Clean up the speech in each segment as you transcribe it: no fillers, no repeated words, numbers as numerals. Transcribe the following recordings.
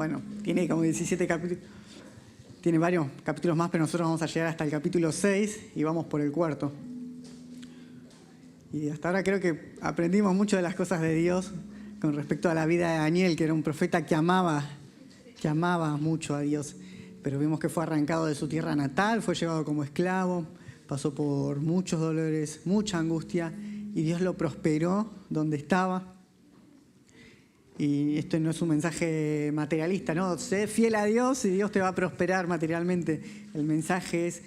Bueno, tiene como 17 capítulos, tiene varios capítulos más, pero nosotros vamos a llegar hasta el capítulo 6 y vamos por el cuarto. Y hasta ahora creo que aprendimos mucho de las cosas de Dios con respecto a la vida de Daniel, que era un profeta que amaba mucho a Dios. Pero vimos que fue arrancado de su tierra natal, fue llevado como esclavo, pasó por muchos dolores, mucha angustia, y Dios lo prosperó donde estaba. Y esto no es un mensaje materialista, ¿no? Sé fiel a Dios y Dios te va a prosperar materialmente. El mensaje es,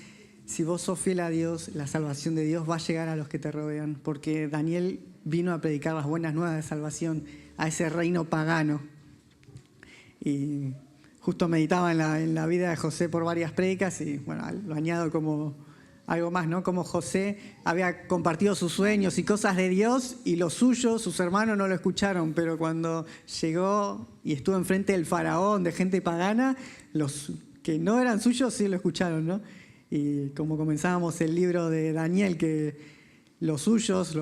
si vos sos fiel a Dios, la salvación de Dios va a llegar a los que te rodean. Porque Daniel vino a predicar las buenas nuevas de salvación a ese reino pagano. Y justo meditaba en la vida de José por varias prédicas y bueno, lo añado como algo más, ¿no? Como José había compartido sus sueños y cosas de Dios y los suyos, sus hermanos no lo escucharon, pero cuando llegó y estuvo enfrente del faraón, de gente pagana, los que no eran suyos sí lo escucharon, ¿no? Y como comenzábamos el libro de Daniel, que los suyos,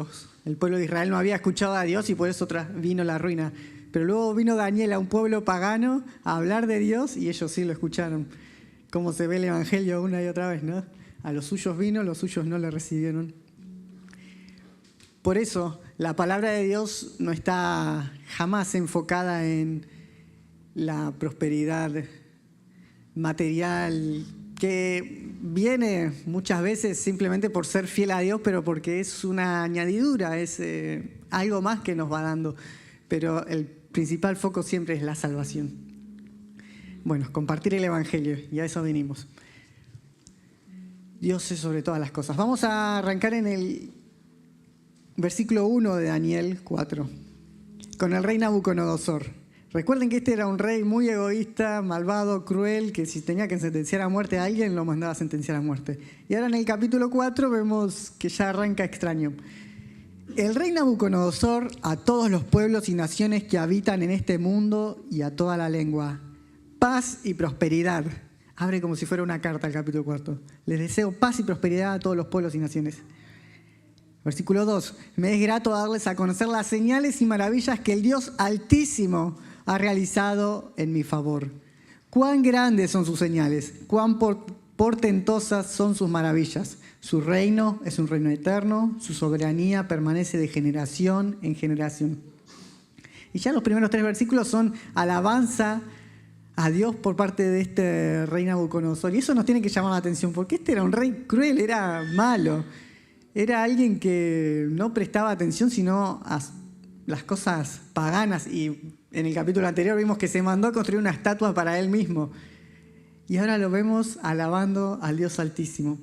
el pueblo de Israel no había escuchado a Dios y por eso vino la ruina. Pero luego vino Daniel a un pueblo pagano a hablar de Dios y ellos sí lo escucharon. Como se ve el Evangelio una y otra vez, ¿no? A los suyos vino, los suyos no le recibieron. Por eso, la palabra de Dios no está jamás enfocada en la prosperidad material, que viene muchas veces simplemente por ser fiel a Dios, pero porque es una añadidura, es algo más que nos va dando. Pero el principal foco siempre es la salvación. Bueno, compartir el Evangelio, y a eso venimos. Dios es sobre todas las cosas. Vamos a arrancar en el versículo 1 de Daniel 4, con el rey Nabucodonosor. Recuerden que este era un rey muy egoísta, malvado, cruel, que si tenía que sentenciar a muerte a alguien, lo mandaba a sentenciar a muerte. Y ahora en el capítulo 4 vemos que ya arranca extraño. El rey Nabucodonosor a todos los pueblos y naciones que habitan en este mundo y a toda la lengua, paz y prosperidad. Abre como si fuera una carta al capítulo 4. Les deseo paz y prosperidad a todos los pueblos y naciones. Versículo 2. Me es grato darles a conocer las señales y maravillas que el Dios Altísimo ha realizado en mi favor. Cuán grandes son sus señales, cuán portentosas son sus maravillas. Su reino es un reino eterno, su soberanía permanece de generación en generación. Y ya los primeros 3 versículos son alabanza a Dios por parte de este rey Nabucodonosor. Y eso nos tiene que llamar la atención, porque este era un rey cruel, era malo. Era alguien que no prestaba atención sino a las cosas paganas. Y en el capítulo anterior vimos que se mandó a construir una estatua para él mismo. Y ahora lo vemos alabando al Dios Altísimo.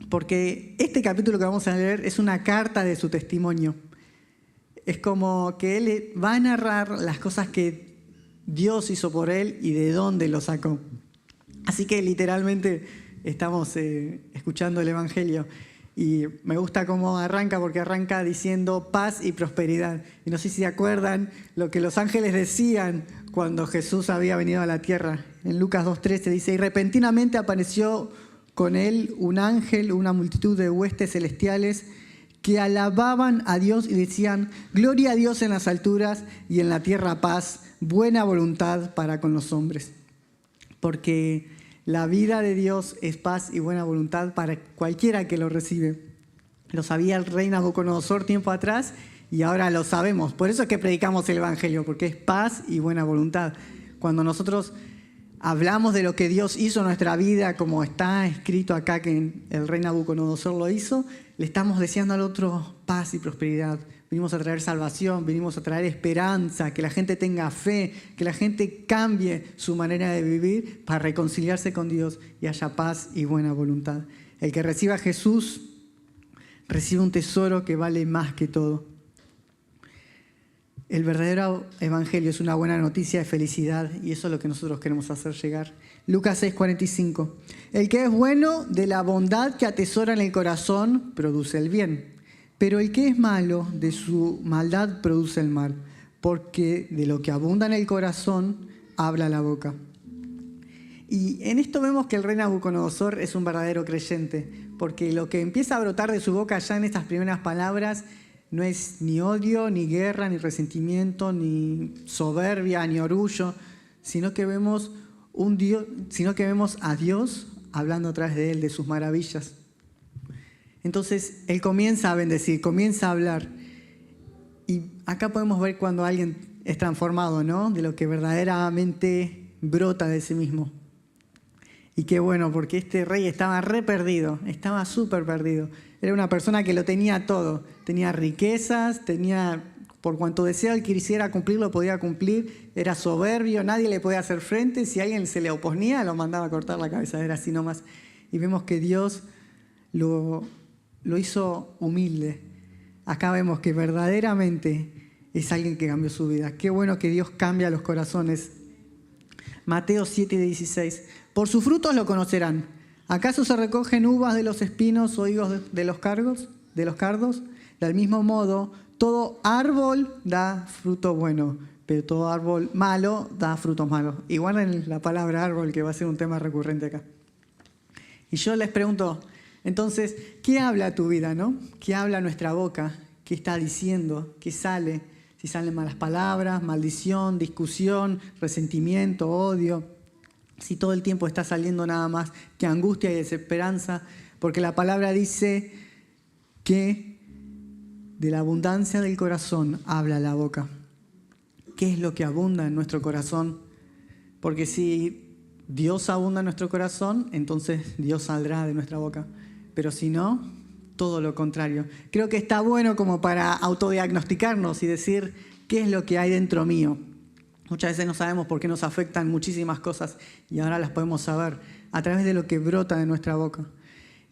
Porque este capítulo que vamos a leer es una carta de su testimonio. Es como que él va a narrar las cosas que Dios hizo por él y de dónde lo sacó. Así que literalmente estamos escuchando el Evangelio. Y me gusta cómo arranca, porque arranca diciendo paz y prosperidad. Y no sé si se acuerdan lo que los ángeles decían cuando Jesús había venido a la tierra. En Lucas 2:13 dice, y repentinamente apareció con él un ángel, una multitud de huestes celestiales que alababan a Dios y decían, gloria a Dios en las alturas y en la tierra paz, buena voluntad para con los hombres. Porque la vida de Dios es paz y buena voluntad para cualquiera que lo recibe. Lo sabía el rey Nabucodonosor tiempo atrás y ahora lo sabemos. Por eso es que predicamos el Evangelio, porque es paz y buena voluntad. Cuando nosotros hablamos de lo que Dios hizo en nuestra vida, como está escrito acá que el rey Nabucodonosor lo hizo, le estamos deseando al otro paz y prosperidad. Venimos a traer salvación, venimos a traer esperanza, que la gente tenga fe, que la gente cambie su manera de vivir para reconciliarse con Dios y haya paz y buena voluntad. El que reciba a Jesús recibe un tesoro que vale más que todo. El verdadero evangelio es una buena noticia de felicidad y eso es lo que nosotros queremos hacer llegar. Lucas 6:45. El que es bueno de la bondad que atesora en el corazón produce el bien. Pero el que es malo, de su maldad produce el mal, porque de lo que abunda en el corazón, habla la boca. Y en esto vemos que el rey Nabucodonosor es un verdadero creyente, porque lo que empieza a brotar de su boca ya en estas primeras palabras no es ni odio, ni guerra, ni resentimiento, ni soberbia, ni orgullo, sino que vemos a Dios hablando a través de él, de sus maravillas. Entonces, él comienza a bendecir, comienza a hablar. Y acá podemos ver cuando alguien es transformado, ¿no? De lo que verdaderamente brota de sí mismo. Y qué bueno, porque este rey estaba re perdido, estaba súper perdido. Era una persona que lo tenía todo. Tenía riquezas, por cuanto desea, quisiera cumplirlo, podía cumplir. Era soberbio, nadie le podía hacer frente. Si alguien se le oponía, lo mandaba a cortar la cabeza. Era así nomás. Y vemos que Dios lo hizo humilde. Acá vemos que verdaderamente es alguien que cambió su vida. Qué bueno que Dios cambia los corazones. Mateo 7:16. Por sus frutos lo conocerán. ¿Acaso se recogen uvas de los espinos o higos de los cardos? Del mismo modo, todo árbol da fruto bueno, pero todo árbol malo da frutos malos. Y guarden la palabra árbol, que va a ser un tema recurrente acá. Y yo les pregunto, entonces, ¿qué habla tu vida, no? ¿Qué habla nuestra boca? ¿Qué está diciendo? ¿Qué sale? Si salen malas palabras, maldición, discusión, resentimiento, odio. Si todo el tiempo está saliendo nada más que angustia y desesperanza. Porque la palabra dice que de la abundancia del corazón habla la boca. ¿Qué es lo que abunda en nuestro corazón? Porque si Dios abunda en nuestro corazón, entonces Dios saldrá de nuestra boca. Pero si no, todo lo contrario. Creo que está bueno como para autodiagnosticarnos y decir qué es lo que hay dentro mío. Muchas veces no sabemos por qué nos afectan muchísimas cosas y ahora las podemos saber a través de lo que brota de nuestra boca.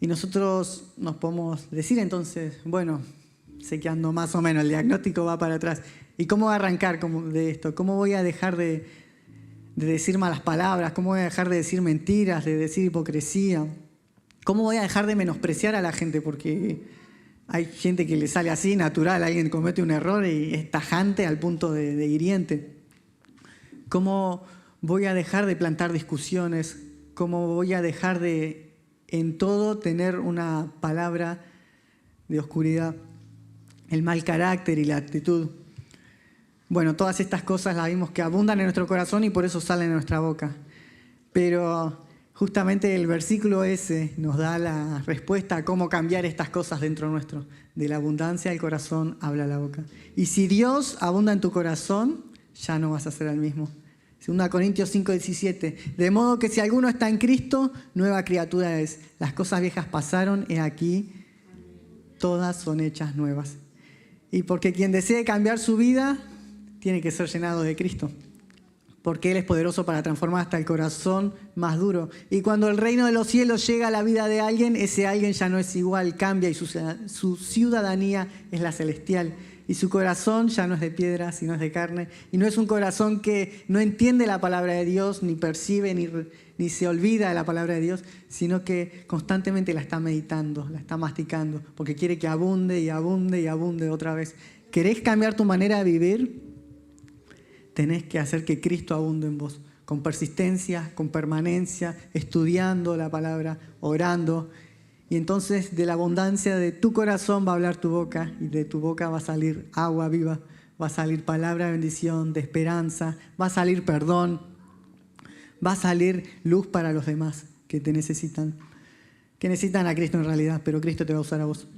Y nosotros nos podemos decir entonces, bueno, sé que ando más o menos, el diagnóstico va para atrás. ¿Y cómo voy a arrancar de esto? ¿Cómo voy a dejar de decir malas palabras? ¿Cómo voy a dejar de decir mentiras, de decir hipocresía? ¿Cómo voy a dejar de menospreciar a la gente? Porque hay gente que le sale así, natural, alguien comete un error y es tajante al punto de hiriente. ¿Cómo voy a dejar de plantar discusiones? ¿Cómo voy a dejar de, en todo, tener una palabra de oscuridad? El mal carácter y la actitud. Bueno, todas estas cosas las vimos que abundan en nuestro corazón y por eso salen de nuestra boca. Pero justamente el versículo ese nos da la respuesta a cómo cambiar estas cosas dentro nuestro. De la abundancia del corazón habla la boca. Y si Dios abunda en tu corazón, ya no vas a ser el mismo. 2 Corintios 5:17. De modo que si alguno está en Cristo, nueva criatura es. Las cosas viejas pasaron, he aquí, todas son hechas nuevas. Y porque quien desee cambiar su vida, tiene que ser llenado de Cristo. Porque Él es poderoso para transformar hasta el corazón más duro. Y cuando el reino de los cielos llega a la vida de alguien, ese alguien ya no es igual, cambia y su ciudadanía es la celestial. Y su corazón ya no es de piedra, sino es de carne. Y no es un corazón que no entiende la palabra de Dios, ni percibe, ni se olvida de la palabra de Dios, sino que constantemente la está meditando, la está masticando, porque quiere que abunde y abunde y abunde otra vez. ¿Querés cambiar tu manera de vivir? Tenés que hacer que Cristo abunde en vos, con persistencia, con permanencia, estudiando la palabra, orando. Y entonces de la abundancia de tu corazón va a hablar tu boca y de tu boca va a salir agua viva, va a salir palabra de bendición, de esperanza, va a salir perdón, va a salir luz para los demás que te necesitan, que necesitan a Cristo en realidad, pero Cristo te va a usar a vos.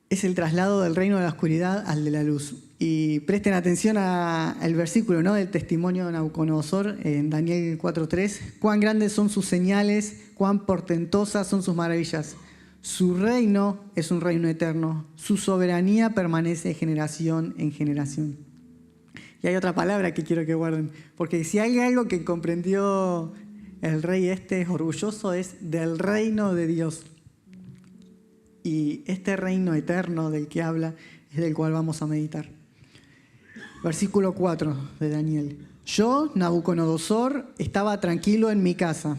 Es el traslado del reino de la oscuridad al de la luz. Y presten atención al versículo, ¿no?, del testimonio de Nabucodonosor en Daniel 4:3. Cuán grandes son sus señales, cuán portentosas son sus maravillas. Su reino es un reino eterno, su soberanía permanece de generación en generación. Y hay otra palabra que quiero que guarden, porque si hay algo que comprendió el rey orgulloso, es del reino de Dios. Y este reino eterno del que habla es del cual vamos a meditar. Versículo 4 de Daniel. Yo, Nabucodonosor, estaba tranquilo en mi casa.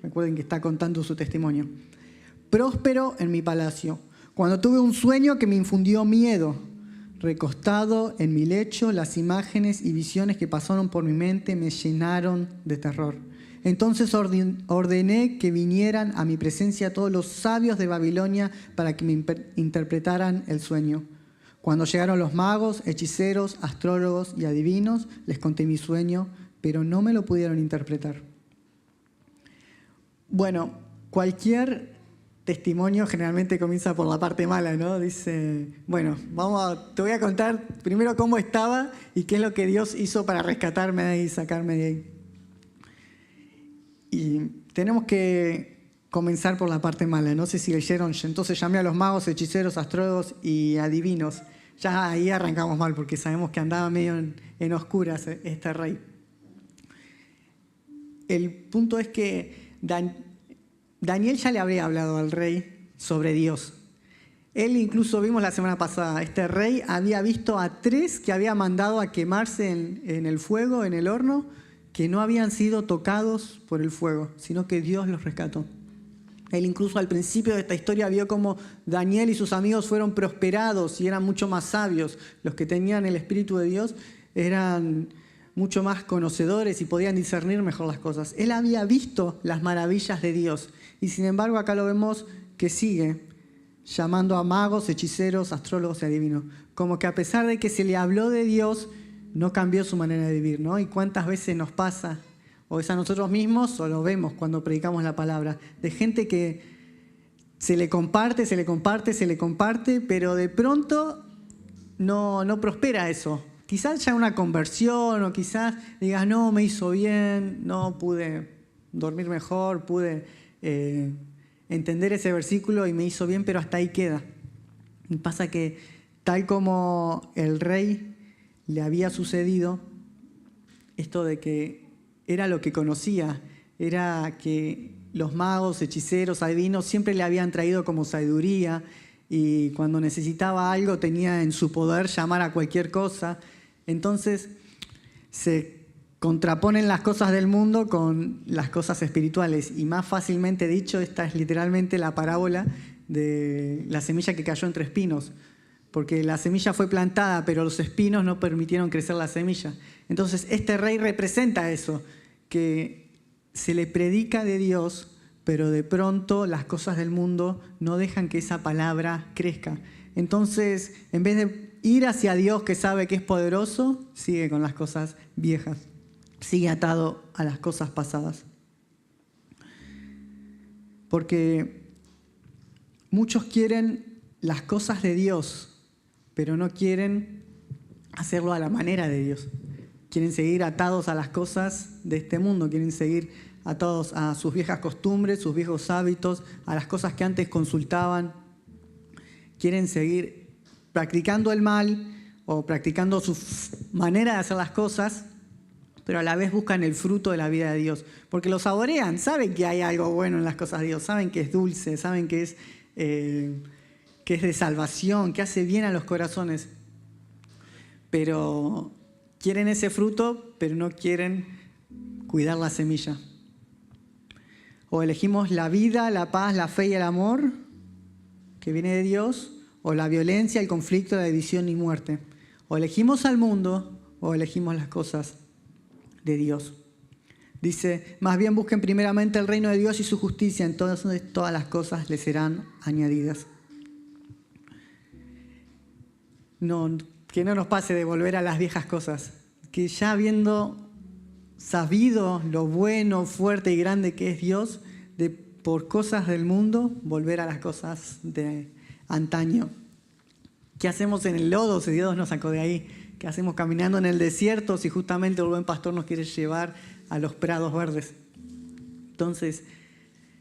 Recuerden que está contando su testimonio. Próspero en mi palacio. Cuando tuve un sueño que me infundió miedo. Recostado en mi lecho, las imágenes y visiones que pasaron por mi mente me llenaron de terror. Entonces ordené que vinieran a mi presencia todos los sabios de Babilonia para que me interpretaran el sueño. Cuando llegaron los magos, hechiceros, astrólogos y adivinos, les conté mi sueño, pero no me lo pudieron interpretar. Bueno, cualquier testimonio generalmente comienza por la parte mala, ¿no? Dice, bueno, te voy a contar primero cómo estaba y qué es lo que Dios hizo para rescatarme de ahí, sacarme de ahí. Y tenemos que comenzar por la parte mala. No sé si leyeron, entonces llamé a los magos, hechiceros, astrólogos y adivinos. Ya ahí arrancamos mal porque sabemos que andaba medio en oscuras este rey. El punto es que Daniel ya le habría hablado al rey sobre Dios. Él incluso vimos la semana pasada, este rey había visto a 3 que había mandado a quemarse en el fuego, en el horno, que no habían sido tocados por el fuego, sino que Dios los rescató. Él incluso al principio de esta historia vio cómo Daniel y sus amigos fueron prosperados y eran mucho más sabios. Los que tenían el Espíritu de Dios eran mucho más conocedores y podían discernir mejor las cosas. Él había visto las maravillas de Dios y sin embargo acá lo vemos que sigue llamando a magos, hechiceros, astrólogos y adivinos. Como que a pesar de que se le habló de Dios, no cambió su manera de vivir, ¿no? ¿Y cuántas veces nos pasa? O es a nosotros mismos o lo vemos cuando predicamos la palabra, de gente que se le comparte, pero de pronto no prospera eso. Quizás ya una conversión o quizás digas, no, me hizo bien, no pude dormir mejor, pude entender ese versículo y me hizo bien, pero hasta ahí queda. Y pasa que tal como el rey le había sucedido, esto de que era lo que conocía, era que los magos, hechiceros, adivinos siempre le habían traído como sabiduría y cuando necesitaba algo tenía en su poder llamar a cualquier cosa. Entonces se contraponen las cosas del mundo con las cosas espirituales y más fácilmente dicho, esta es literalmente la parábola de la semilla que cayó entre espinos, porque la semilla fue plantada, pero los espinos no permitieron crecer la semilla. Entonces, este rey representa eso, que se le predica de Dios, pero de pronto las cosas del mundo no dejan que esa palabra crezca. Entonces, en vez de ir hacia Dios que sabe que es poderoso, sigue con las cosas viejas, sigue atado a las cosas pasadas. Porque muchos quieren las cosas de Dios, pero no quieren hacerlo a la manera de Dios. Quieren seguir atados a las cosas de este mundo, quieren seguir atados a sus viejas costumbres, sus viejos hábitos, a las cosas que antes consultaban. Quieren seguir practicando el mal o practicando su manera de hacer las cosas, pero a la vez buscan el fruto de la vida de Dios. Porque lo saborean, saben que hay algo bueno en las cosas de Dios, saben que es dulce, saben que es de salvación, que hace bien a los corazones. Pero quieren ese fruto, pero no quieren cuidar la semilla. O elegimos la vida, la paz, la fe y el amor, que viene de Dios, o la violencia, el conflicto, la división y muerte. O elegimos al mundo, o elegimos las cosas de Dios. Dice, más bien busquen primeramente el reino de Dios y su justicia, entonces todas las cosas les serán añadidas. No, que no nos pase de volver a las viejas cosas, que ya habiendo sabido lo bueno, fuerte y grande que es Dios, por cosas del mundo, volver a las cosas de antaño. ¿Qué hacemos en el lodo si Dios nos sacó de ahí? ¿Qué hacemos caminando en el desierto si justamente el buen pastor nos quiere llevar a los prados verdes? Entonces,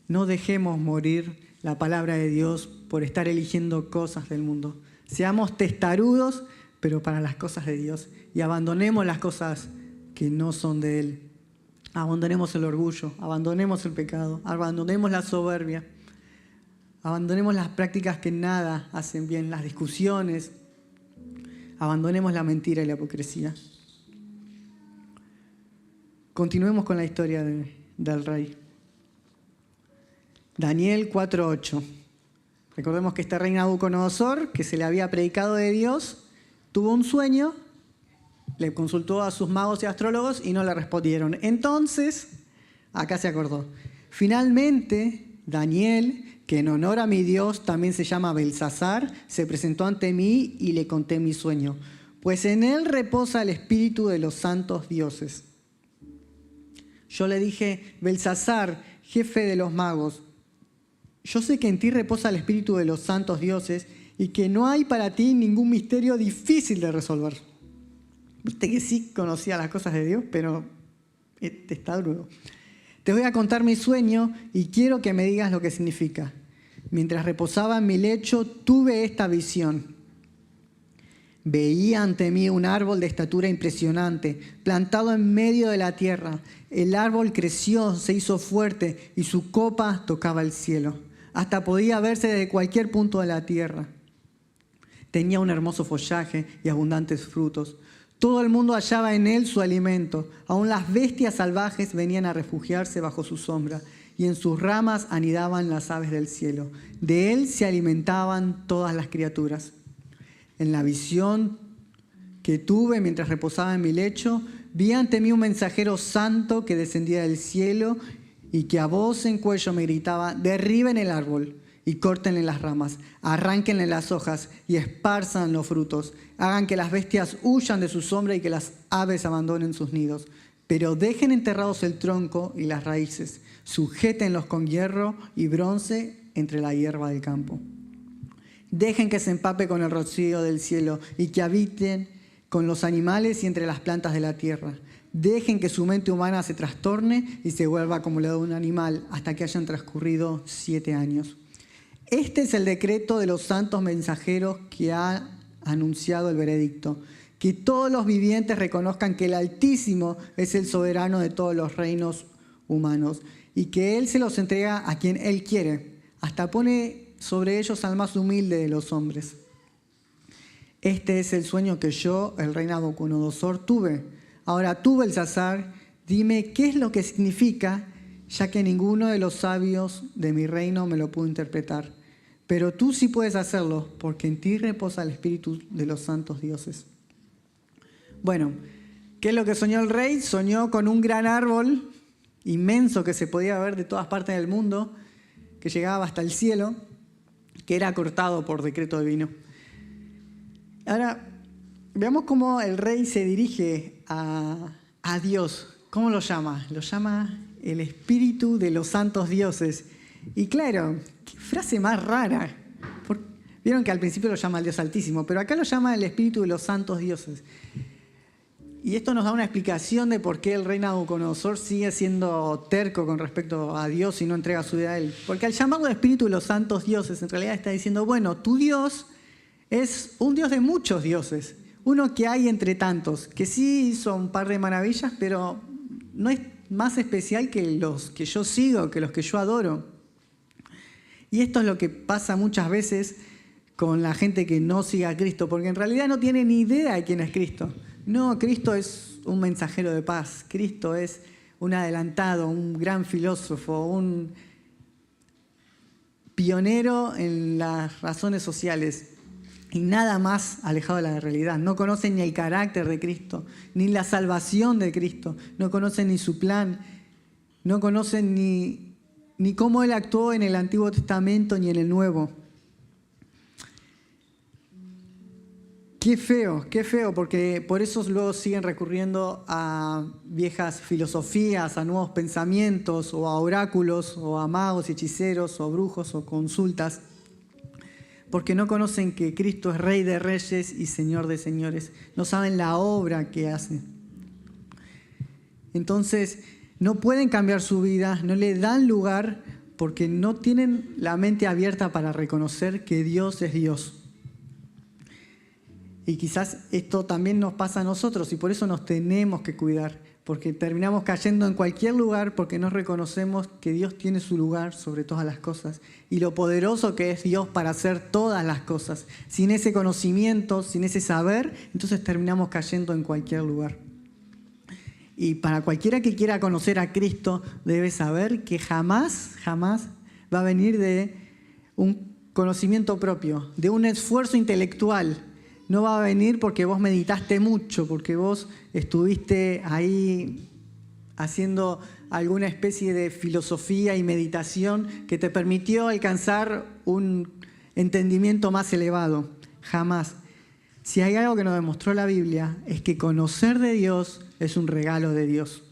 no dejemos morir la palabra de Dios por estar eligiendo cosas del mundo. Seamos testarudos, pero para las cosas de Dios. Y abandonemos las cosas que no son de Él. Abandonemos el orgullo, abandonemos el pecado, abandonemos la soberbia, abandonemos las prácticas que nada hacen bien, las discusiones, abandonemos la mentira y la hipocresía. Continuemos con la historia del rey. Daniel 4:8. Recordemos que este rey Nabucodonosor, que se le había predicado de Dios, tuvo un sueño, le consultó a sus magos y astrólogos y no le respondieron. Entonces, acá se acordó. Finalmente, Daniel, que en honor a mi Dios también se llama Belsasar, se presentó ante mí y le conté mi sueño, pues en él reposa el espíritu de los santos dioses. Yo le dije: Belsasar, jefe de los magos, yo sé que en ti reposa el espíritu de los santos dioses y que no hay para ti ningún misterio difícil de resolver. Viste que sí conocía las cosas de Dios, pero está duro. Te voy a contar mi sueño y quiero que me digas lo que significa. Mientras reposaba en mi lecho, tuve esta visión. Veía ante mí un árbol de estatura impresionante, plantado en medio de la tierra. El árbol creció, se hizo fuerte y su copa tocaba el cielo. Hasta podía verse desde cualquier punto de la tierra. Tenía un hermoso follaje y abundantes frutos. Todo el mundo hallaba en él su alimento. Aún las bestias salvajes venían a refugiarse bajo su sombra, y en sus ramas anidaban las aves del cielo. De él se alimentaban todas las criaturas. En la visión que tuve mientras reposaba en mi lecho, vi ante mí un mensajero santo que descendía del cielo y que a voz en cuello me gritaba: derriben el árbol y córtenle las ramas, arránquenle las hojas y esparzan los frutos. Hagan que las bestias huyan de su sombra y que las aves abandonen sus nidos. Pero dejen enterrados el tronco y las raíces. Sujétenlos con hierro y bronce entre la hierba del campo. Dejen que se empape con el rocío del cielo y que habiten con los animales y entre las plantas de la tierra. Dejen que su mente humana se trastorne y se vuelva como la de un animal hasta que hayan transcurrido 7 años. Este es el decreto de los santos mensajeros que ha anunciado el veredicto. Que todos los vivientes reconozcan que el Altísimo es el soberano de todos los reinos humanos y que Él se los entrega a quien Él quiere. Hasta pone sobre ellos al más humilde de los hombres. Este es el sueño que yo, el rey Nabucodonosor, tuve. Ahora tú, Belsasar, dime qué es lo que significa, ya que ninguno de los sabios de mi reino me lo pudo interpretar. Pero tú sí puedes hacerlo, porque en ti reposa el espíritu de los santos dioses. Bueno, ¿qué es lo que soñó el rey? Soñó con un gran árbol inmenso que se podía ver de todas partes del mundo, que llegaba hasta el cielo, que era cortado por decreto divino. Ahora, veamos cómo el rey se dirige a Dios. ¿Cómo lo llama? Lo llama el espíritu de los santos dioses. Y claro, qué frase más rara. Vieron que al principio lo llama el Dios Altísimo, pero acá lo llama el espíritu de los santos dioses. Y esto nos da una explicación de por qué el rey Nabucodonosor sigue siendo terco con respecto a Dios y no entrega su vida a él. Porque al llamarlo espíritu de los santos dioses, en realidad está diciendo, bueno, tu Dios es un Dios de muchos dioses. Uno que hay entre tantos, que sí hizo un par de maravillas, pero no es más especial que los que yo sigo, que los que yo adoro. Y esto es lo que pasa muchas veces con la gente que no sigue a Cristo, porque en realidad no tiene ni idea de quién es Cristo. No, Cristo es un mensajero de paz, Cristo es un adelantado, un gran filósofo, un pionero en las razones sociales y nada más alejado de la realidad. No conocen ni el carácter de Cristo, ni la salvación de Cristo, no conocen ni su plan, no conocen ni cómo Él actuó en el Antiguo Testamento ni en el Nuevo. Qué feo, porque por eso luego siguen recurriendo a viejas filosofías, a nuevos pensamientos, o a oráculos, o a magos, hechiceros, o brujos, o consultas, porque no conocen que Cristo es Rey de Reyes y Señor de Señores. No saben la obra que hace. Entonces, no pueden cambiar su vida, no le dan lugar, porque no tienen la mente abierta para reconocer que Dios es Dios. Y quizás esto también nos pasa a nosotros y por eso nos tenemos que cuidar, porque terminamos cayendo en cualquier lugar porque no reconocemos que Dios tiene su lugar sobre todas las cosas y lo poderoso que es Dios para hacer todas las cosas. Sin ese conocimiento, sin ese saber, entonces terminamos cayendo en cualquier lugar. Y para cualquiera que quiera conocer a Cristo, debe saber que jamás va a venir de un conocimiento propio, de un esfuerzo intelectual. No va a venir porque vos meditaste mucho, porque vos estuviste ahí haciendo alguna especie de filosofía y meditación que te permitió alcanzar un entendimiento más elevado. Jamás. Si hay algo que nos demostró la Biblia, es que conocer de Dios es un regalo de Dios.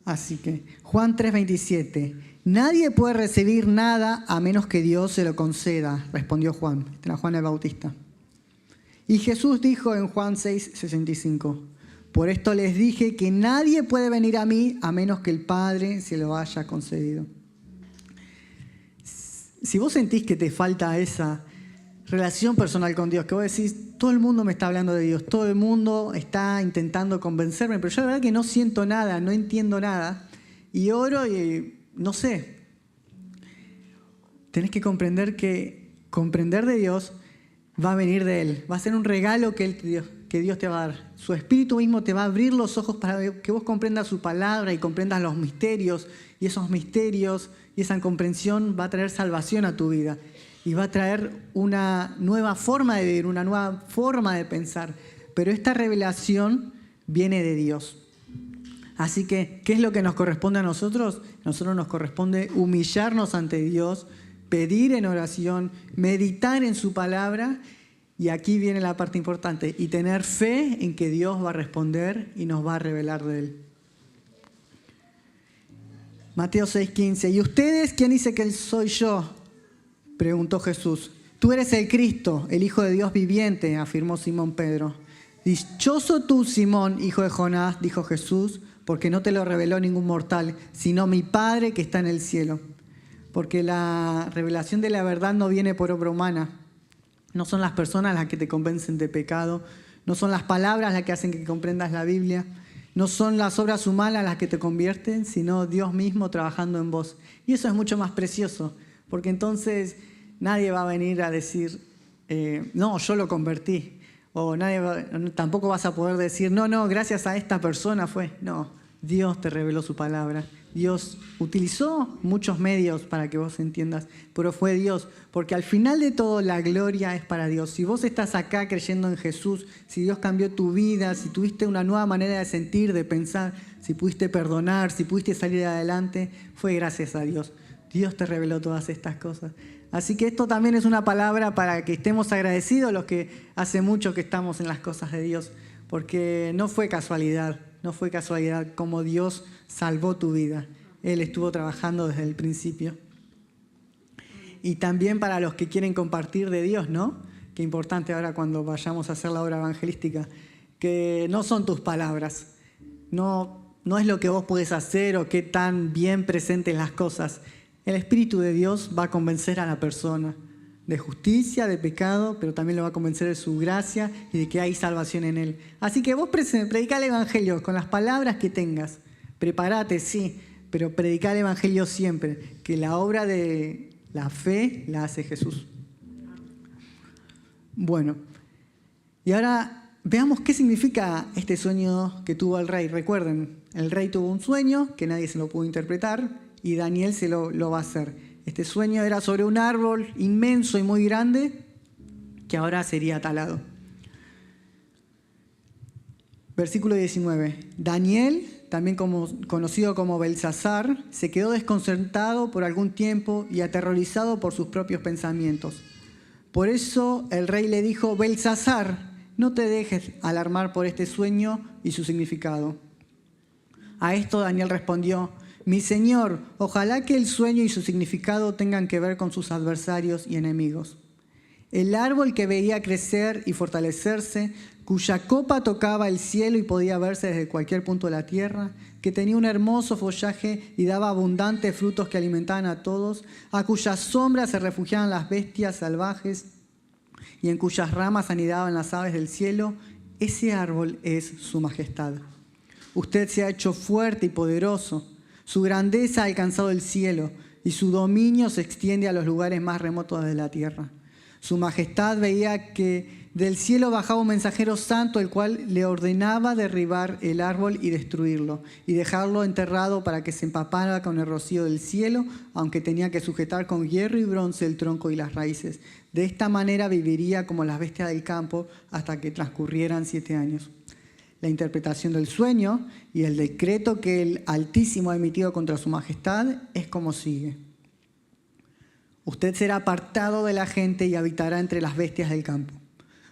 Así que, Juan 3:27. Nadie puede recibir nada a menos que Dios se lo conceda, respondió Juan. Este era Juan el Bautista. Y Jesús dijo en Juan 6:65. Por esto les dije que nadie puede venir a mí a menos que el Padre se lo haya concedido. Si vos sentís que te falta esa relación personal con Dios, que vos decís, todo el mundo me está hablando de Dios, todo el mundo está intentando convencerme, pero yo la verdad que no siento nada, no entiendo nada, y oro y no sé. Tenés que comprender que comprender de Dios va a venir de Él, va a ser un regalo que Dios te va a dar. Su Espíritu mismo te va a abrir los ojos para que vos comprendas su palabra y comprendas los misterios, y esos misterios y esa comprensión va a traer salvación a tu vida. Y va a traer una nueva forma de vivir, una nueva forma de pensar. Pero esta revelación viene de Dios. Así que, ¿qué es lo que nos corresponde a nosotros? A nosotros nos corresponde humillarnos ante Dios, pedir en oración, meditar en su palabra. Y aquí viene la parte importante. Y tener fe en que Dios va a responder y nos va a revelar de Él. Mateo 6:15. ¿Y ustedes quién dice que soy yo? Preguntó Jesús. Tú eres el Cristo, el Hijo de Dios viviente, afirmó Simón Pedro. Dichoso tú, Simón, hijo de Jonás, dijo Jesús, porque no te lo reveló ningún mortal, sino mi Padre que está en el cielo. Porque la revelación de la verdad no viene por obra humana. No son las personas las que te convencen de pecado, no son las palabras las que hacen que comprendas la Biblia, no son las obras humanas las que te convierten, sino Dios mismo trabajando en vos. Y eso es mucho más precioso, porque entonces nadie va a venir a decir, no, yo lo convertí. O tampoco vas a poder decir, no, gracias a esta persona fue. No, Dios te reveló su palabra. Dios utilizó muchos medios para que vos entiendas, pero fue Dios. Porque al final de todo la gloria es para Dios. Si vos estás acá creyendo en Jesús, si Dios cambió tu vida, si tuviste una nueva manera de sentir, de pensar, si pudiste perdonar, si pudiste salir adelante, fue gracias a Dios. Dios te reveló todas estas cosas. Así que esto también es una palabra para que estemos agradecidos los que hace mucho que estamos en las cosas de Dios, porque no fue casualidad como Dios salvó tu vida. Él estuvo trabajando desde el principio. Y también para los que quieren compartir de Dios, ¿no? Qué importante ahora cuando vayamos a hacer la obra evangelística, que no son tus palabras, no es lo que vos podés hacer o qué tan bien presentes las cosas. El Espíritu de Dios va a convencer a la persona de justicia, de pecado, pero también lo va a convencer de su gracia y de que hay salvación en Él. Así que vos predicá el Evangelio con las palabras que tengas. Prepárate, sí, pero predicá el Evangelio siempre, que la obra de la fe la hace Jesús. Bueno, y ahora veamos qué significa este sueño que tuvo el rey. Recuerden, el rey tuvo un sueño que nadie se lo pudo interpretar, y Daniel se lo va a hacer. Este sueño era sobre un árbol inmenso y muy grande que ahora sería talado. Versículo 19. Daniel, también conocido como Belsasar, se quedó desconcertado por algún tiempo y aterrorizado por sus propios pensamientos. Por eso el rey le dijo: Belsasar, no te dejes alarmar por este sueño y su significado. A esto Daniel respondió: Mi señor, ojalá que el sueño y su significado tengan que ver con sus adversarios y enemigos. El árbol que veía crecer y fortalecerse, cuya copa tocaba el cielo y podía verse desde cualquier punto de la tierra, que tenía un hermoso follaje y daba abundantes frutos que alimentaban a todos, a cuya sombra se refugiaban las bestias salvajes y en cuyas ramas anidaban las aves del cielo, ese árbol es su majestad. Usted se ha hecho fuerte y poderoso. Su grandeza ha alcanzado el cielo y su dominio se extiende a los lugares más remotos de la tierra. Su majestad veía que del cielo bajaba un mensajero santo, el cual le ordenaba derribar el árbol y destruirlo, y dejarlo enterrado para que se empapara con el rocío del cielo, aunque tenía que sujetar con hierro y bronce el tronco y las raíces. De esta manera viviría como las bestias del campo hasta que transcurrieran 7 años. la interpretación del sueño y el decreto que el Altísimo ha emitido contra su majestad es como sigue. Usted será apartado de la gente y habitará entre las bestias del campo.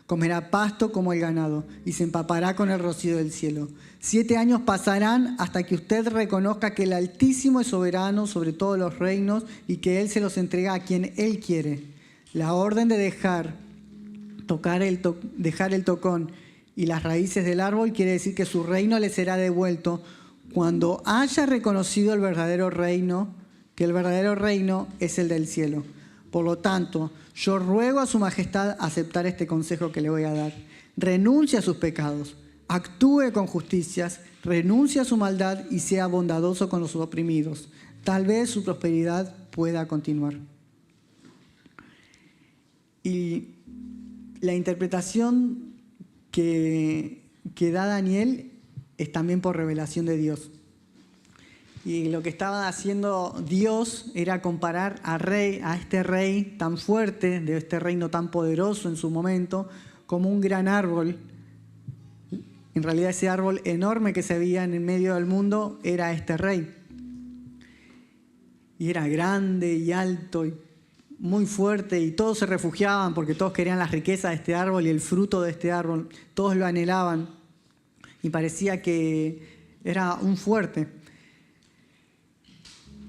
Comerá pasto como el ganado y se empapará con el rocío del cielo. 7 años pasarán hasta que usted reconozca que el Altísimo es soberano sobre todos los reinos y que Él se los entrega a quien Él quiere. La orden de dejar el tocón y las raíces del árbol quiere decir que su reino le será devuelto cuando haya reconocido el verdadero reino, que el verdadero reino es el del cielo. Por lo tanto, yo ruego a su majestad aceptar este consejo que le voy a dar. Renuncie a sus pecados, actúe con justicias, renuncie a su maldad y sea bondadoso con los oprimidos. Tal vez su prosperidad pueda continuar. Y la interpretación que da Daniel es también por revelación de Dios. Y lo que estaba haciendo Dios era comparar a este rey tan fuerte, de este reino tan poderoso en su momento, como un gran árbol. En realidad ese árbol enorme que se veía en el medio del mundo era este rey. Y era grande y alto y muy fuerte y todos se refugiaban porque todos querían las riquezas de este árbol y el fruto de este árbol. Todos lo anhelaban y parecía que era un fuerte.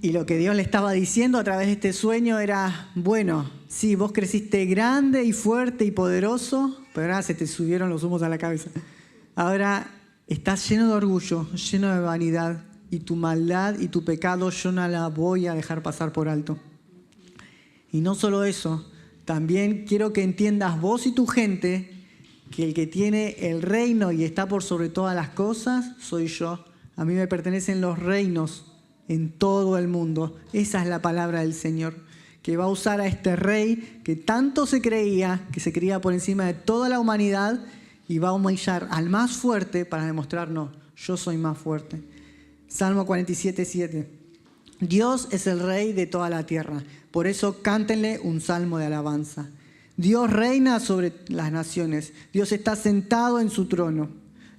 Y lo que Dios le estaba diciendo a través de este sueño era, bueno, sí, vos creciste grande y fuerte y poderoso, pero ahora se te subieron los humos a la cabeza. Ahora estás lleno de orgullo, lleno de vanidad, y tu maldad y tu pecado yo no la voy a dejar pasar por alto. Y no solo eso, también quiero que entiendas vos y tu gente que el que tiene el reino y está por sobre todas las cosas soy yo. A mí me pertenecen los reinos en todo el mundo. Esa es la palabra del Señor, que va a usar a este rey que tanto se creía, que se creía por encima de toda la humanidad, y va a humillar al más fuerte para demostrarnos, yo soy más fuerte. Salmo 47:7. Dios es el rey de toda la tierra, por eso cántenle un salmo de alabanza. Dios reina sobre las naciones, Dios está sentado en su trono.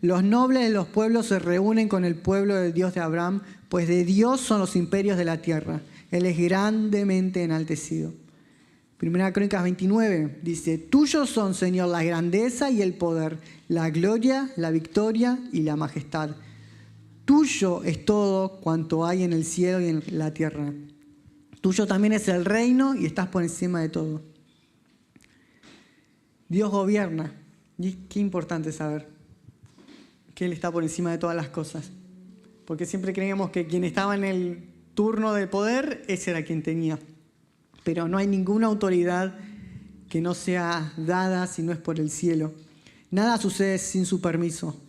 Los nobles de los pueblos se reúnen con el pueblo del Dios de Abraham, pues de Dios son los imperios de la tierra. Él es grandemente enaltecido. Primera Crónicas 29 dice, tuyos son, Señor, la grandeza y el poder, la gloria, la victoria y la majestad. Tuyo es todo cuanto hay en el cielo y en la tierra. Tuyo también es el reino y estás por encima de todo. Dios gobierna. Y qué importante saber que Él está por encima de todas las cosas. Porque siempre creíamos que quien estaba en el turno de poder, ese era quien tenía. Pero no hay ninguna autoridad que no sea dada si no es por el cielo. Nada sucede sin su permiso.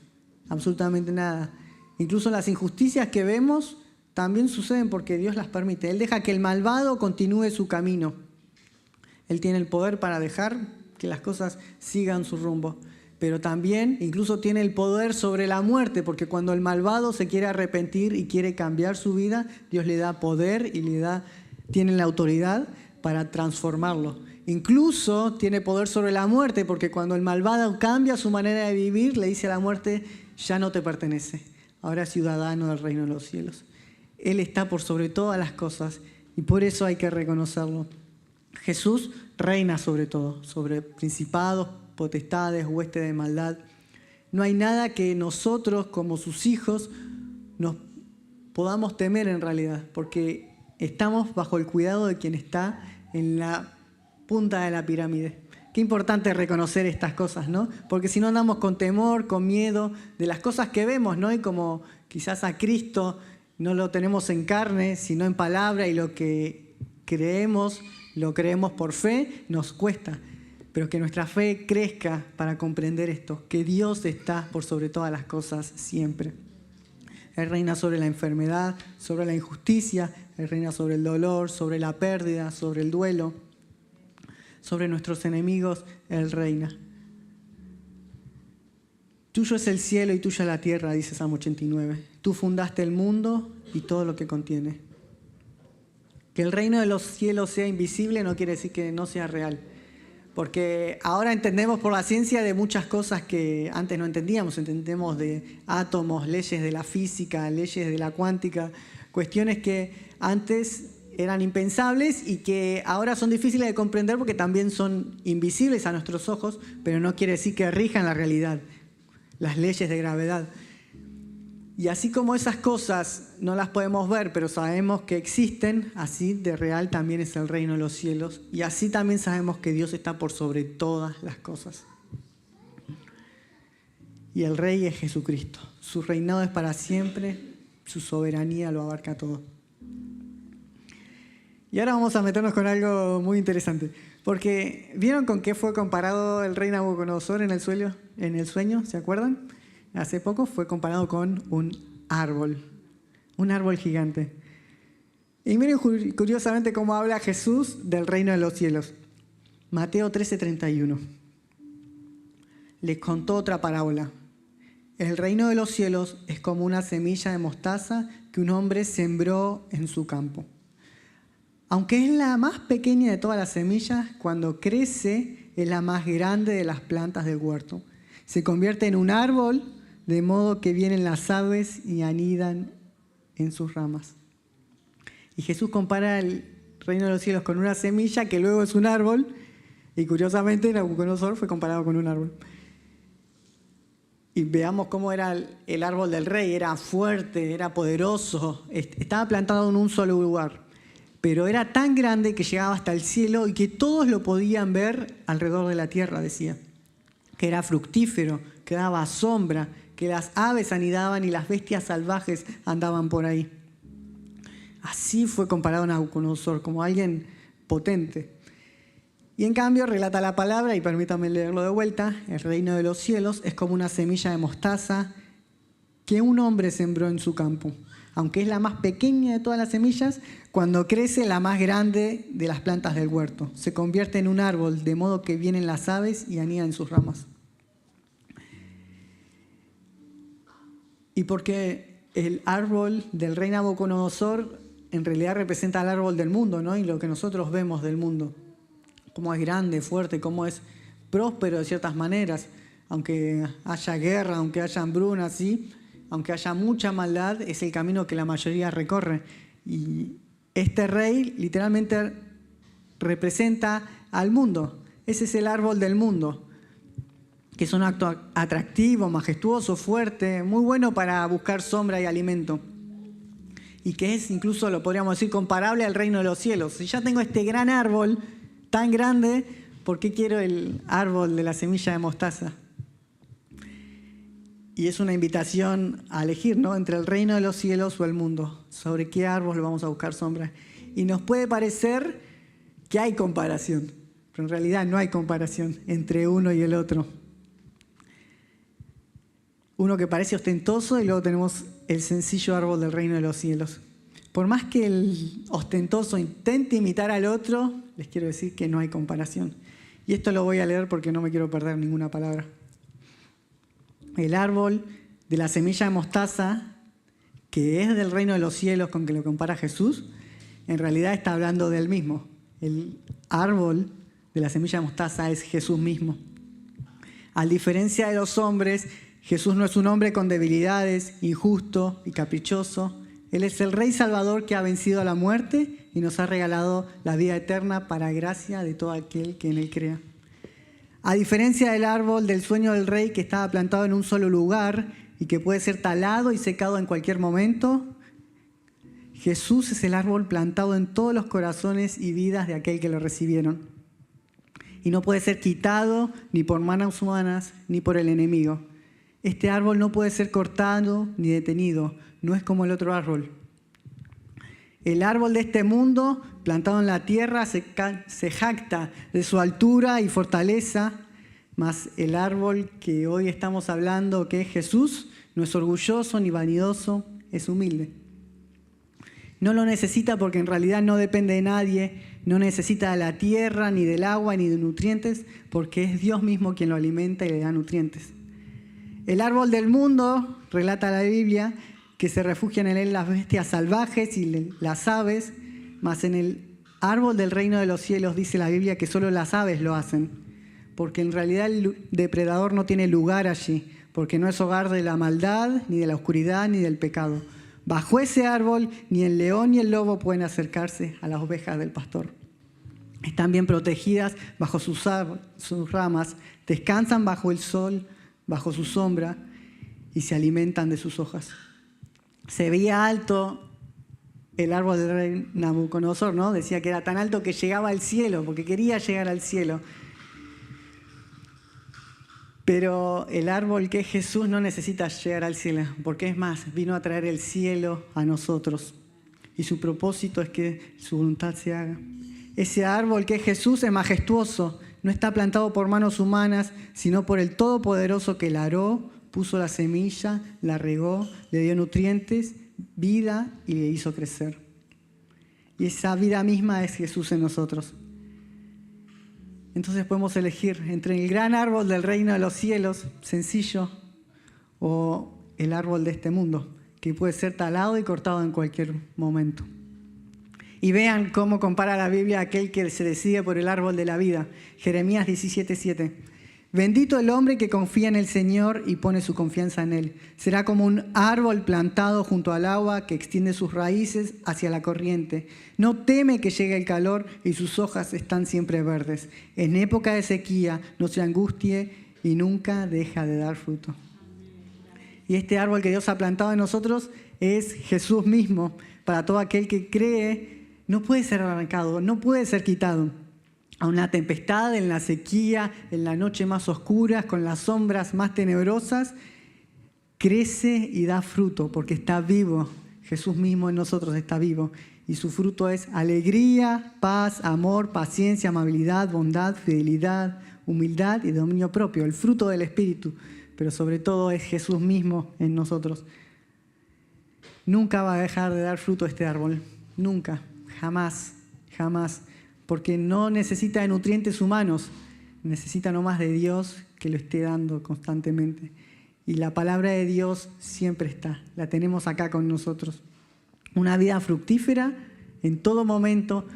Absolutamente nada. Incluso las injusticias que vemos también suceden porque Dios las permite. Él deja que el malvado continúe su camino. Él tiene el poder para dejar que las cosas sigan su rumbo. Pero también incluso tiene el poder sobre la muerte, porque cuando el malvado se quiere arrepentir y quiere cambiar su vida, Dios le da poder y tiene la autoridad para transformarlo. Incluso tiene poder sobre la muerte, porque cuando el malvado cambia su manera de vivir, le dice a la muerte, ya no te pertenece, ahora es ciudadano del reino de los cielos. Él está por sobre todas las cosas y por eso hay que reconocerlo. Jesús reina sobre todo, sobre principados, potestades, huestes de maldad. No hay nada que nosotros como sus hijos nos podamos temer en realidad, porque estamos bajo el cuidado de quien está en la punta de la pirámide. Qué importante reconocer estas cosas, ¿no? Porque si no andamos con temor, con miedo de las cosas que vemos, ¿no? Y como quizás a Cristo no lo tenemos en carne, sino en palabra, y lo que creemos, lo creemos por fe, nos cuesta. Pero que nuestra fe crezca para comprender esto, que Dios está por sobre todas las cosas siempre. Él reina sobre la enfermedad, sobre la injusticia, Él reina sobre el dolor, sobre la pérdida, sobre el duelo, sobre nuestros enemigos, Él reina. Tuyo es el cielo y tuya la tierra, dice Salmo 89. Tú fundaste el mundo y todo lo que contiene. Que el reino de los cielos sea invisible no quiere decir que no sea real. Porque ahora entendemos por la ciencia de muchas cosas que antes no entendíamos. Entendemos de átomos, leyes de la física, leyes de la cuántica, cuestiones que antes eran impensables y que ahora son difíciles de comprender porque también son invisibles a nuestros ojos, pero no quiere decir que rijan la realidad, las leyes de gravedad. Y así como esas cosas no las podemos ver, pero sabemos que existen, así de real también es el reino de los cielos. Y así también sabemos que Dios está por sobre todas las cosas. Y el Rey es Jesucristo. Su reinado es para siempre, su soberanía lo abarca todo. Y ahora vamos a meternos con algo muy interesante. Porque, ¿vieron con qué fue comparado el rey Nabucodonosor en el sueño? ¿Se acuerdan? Hace poco fue comparado con un árbol gigante. Y miren curiosamente cómo habla Jesús del reino de los cielos. Mateo 13:31. Les contó otra parábola. El reino de los cielos es como una semilla de mostaza que un hombre sembró en su campo. Aunque es la más pequeña de todas las semillas, cuando crece es la más grande de las plantas del huerto. Se convierte en un árbol, de modo que vienen las aves y anidan en sus ramas. Y Jesús compara el reino de los cielos con una semilla que luego es un árbol, y curiosamente Nabucodonosor fue comparado con un árbol. Y veamos cómo era el árbol del rey. Era fuerte, era poderoso, estaba plantado en un solo lugar. Pero era tan grande que llegaba hasta el cielo y que todos lo podían ver alrededor de la tierra, decía. Que era fructífero, que daba sombra, que las aves anidaban y las bestias salvajes andaban por ahí. Así fue comparado Nabucodonosor, como alguien potente. Y en cambio relata la palabra, y permítanme leerlo de vuelta, el reino de los cielos es como una semilla de mostaza que un hombre sembró en su campo. Aunque es la más pequeña de todas las semillas, cuando crece la más grande de las plantas del huerto. Se convierte en un árbol, de modo que vienen las aves y anidan en sus ramas. Y porque el árbol del rey Nabucodonosor en realidad representa el árbol del mundo, ¿no? Y lo que nosotros vemos del mundo. Cómo es grande, fuerte, cómo es próspero de ciertas maneras. Aunque haya guerra, aunque haya hambruna, ¿sí? Aunque haya mucha maldad, es el camino que la mayoría recorre. Y este rey literalmente representa al mundo. Ese es el árbol del mundo, que es un acto atractivo, majestuoso, fuerte, muy bueno para buscar sombra y alimento. Y que es incluso, lo podríamos decir, comparable al reino de los cielos. Si ya tengo este gran árbol tan grande, ¿por qué quiero el árbol de la semilla de mostaza? Y es una invitación a elegir, ¿no? Entre el reino de los cielos o el mundo. ¿Sobre qué árbol vamos a buscar sombra? Y nos puede parecer que hay comparación, pero en realidad no hay comparación entre uno y el otro. Uno que parece ostentoso y luego tenemos el sencillo árbol del reino de los cielos. Por más que el ostentoso intente imitar al otro, les quiero decir que no hay comparación. Y esto lo voy a leer porque no me quiero perder ninguna palabra. El árbol de la semilla de mostaza, que es del reino de los cielos con que lo compara Jesús, en realidad está hablando del mismo. El árbol de la semilla de mostaza es Jesús mismo. A diferencia de los hombres, Jesús no es un hombre con debilidades, injusto y caprichoso. Él es el Rey Salvador que ha vencido a la muerte y nos ha regalado la vida eterna para gracia de todo aquel que en él crea. A diferencia del árbol del sueño del rey que estaba plantado en un solo lugar y que puede ser talado y secado en cualquier momento, Jesús es el árbol plantado en todos los corazones y vidas de aquel que lo recibieron. Y no puede ser quitado ni por manos humanas ni por el enemigo. Este árbol no puede ser cortado ni detenido, no es como el otro árbol. El árbol de este mundo, plantado en la tierra, se jacta de su altura y fortaleza, mas el árbol que hoy estamos hablando, que es Jesús, no es orgulloso ni vanidoso, es humilde. No lo necesita porque en realidad no depende de nadie, no necesita de la tierra, ni del agua, ni de nutrientes, porque es Dios mismo quien lo alimenta y le da nutrientes. El árbol del mundo, relata la Biblia, que se refugian en él las bestias salvajes y las aves, mas en el árbol del reino de los cielos dice la Biblia que solo las aves lo hacen. porque en realidad el depredador no tiene lugar allí, porque no es hogar de la maldad, ni de la oscuridad, ni del pecado. Bajo ese árbol ni el león ni el lobo pueden acercarse a las ovejas del pastor. Están bien protegidas bajo sus ramas, descansan bajo el sol, bajo su sombra, y se alimentan de sus hojas. Se veía alto el árbol del rey Nabucodonosor, ¿no? Decía que era tan alto que llegaba al cielo, porque quería llegar al cielo. Pero el árbol que es Jesús no necesita llegar al cielo, porque es más, vino a traer el cielo a nosotros. Y su propósito es que su voluntad se haga. Ese árbol que es Jesús es majestuoso, no está plantado por manos humanas, sino por el Todopoderoso que la aró, puso la semilla, la regó, le dio nutrientes, vida y le hizo crecer. Y esa vida misma es Jesús en nosotros. Entonces podemos elegir entre el gran árbol del reino de los cielos, sencillo, o el árbol de este mundo, que puede ser talado y cortado en cualquier momento. Y vean cómo compara la Biblia a aquel que se decide por el árbol de la vida. Jeremías 17:7. Bendito el hombre que confía en el Señor y pone su confianza en Él. Será como un árbol plantado junto al agua que extiende sus raíces hacia la corriente. No teme que llegue el calor y sus hojas están siempre verdes. En época de sequía no se angustie y nunca deja de dar fruto. Y este árbol que Dios ha plantado en nosotros es Jesús mismo. Para todo aquel que cree, no puede ser arrancado, no puede ser quitado. A una tempestad, en la sequía, en la noche más oscura, con las sombras más tenebrosas, crece y da fruto porque está vivo. Jesús mismo en nosotros está vivo. Y su fruto es alegría, paz, amor, paciencia, amabilidad, bondad, fidelidad, humildad y dominio propio. El fruto del Espíritu, pero sobre todo es Jesús mismo en nosotros. Nunca va a dejar de dar fruto este árbol. Nunca, jamás, jamás. Porque no necesita de nutrientes humanos, necesita nomás de Dios que lo esté dando constantemente. Y la palabra de Dios siempre está, la tenemos acá con nosotros. Una vida fructífera en todo momento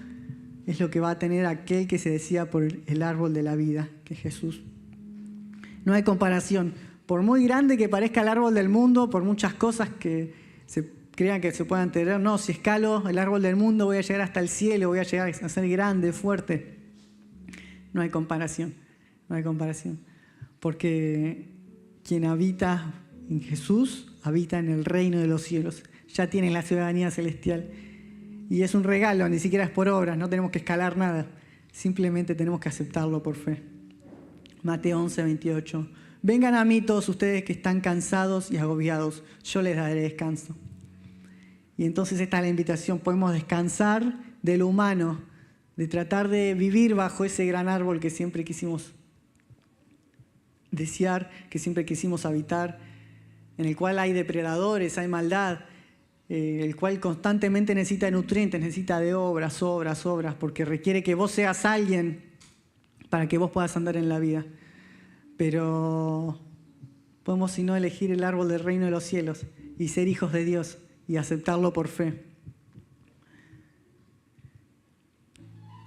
es lo que va a tener aquel que se decida por el árbol de la vida, que es Jesús. No hay comparación. Por muy grande que parezca el árbol del mundo, por muchas cosas que se crean que se puedan tener, no, si escalo el árbol del mundo voy a llegar hasta el cielo, voy a llegar a ser grande, fuerte. No hay comparación, no hay comparación. Porque quien habita en Jesús, habita en el reino de los cielos. Ya tiene la ciudadanía celestial. Y es un regalo, ni siquiera es por obras, no tenemos que escalar nada. Simplemente tenemos que aceptarlo por fe. Mateo 11:28. Vengan a mí todos ustedes que están cansados y agobiados, yo les daré descanso. Y entonces esta es la invitación, podemos descansar de lo humano, de tratar de vivir bajo ese gran árbol que siempre quisimos desear, que siempre quisimos habitar, en el cual hay depredadores, hay maldad, el cual constantemente necesita de nutrientes, necesita de obras, porque requiere que vos seas alguien para que vos puedas andar en la vida. Pero podemos si no elegir el árbol del reino de los cielos y ser hijos de Dios y aceptarlo por fe.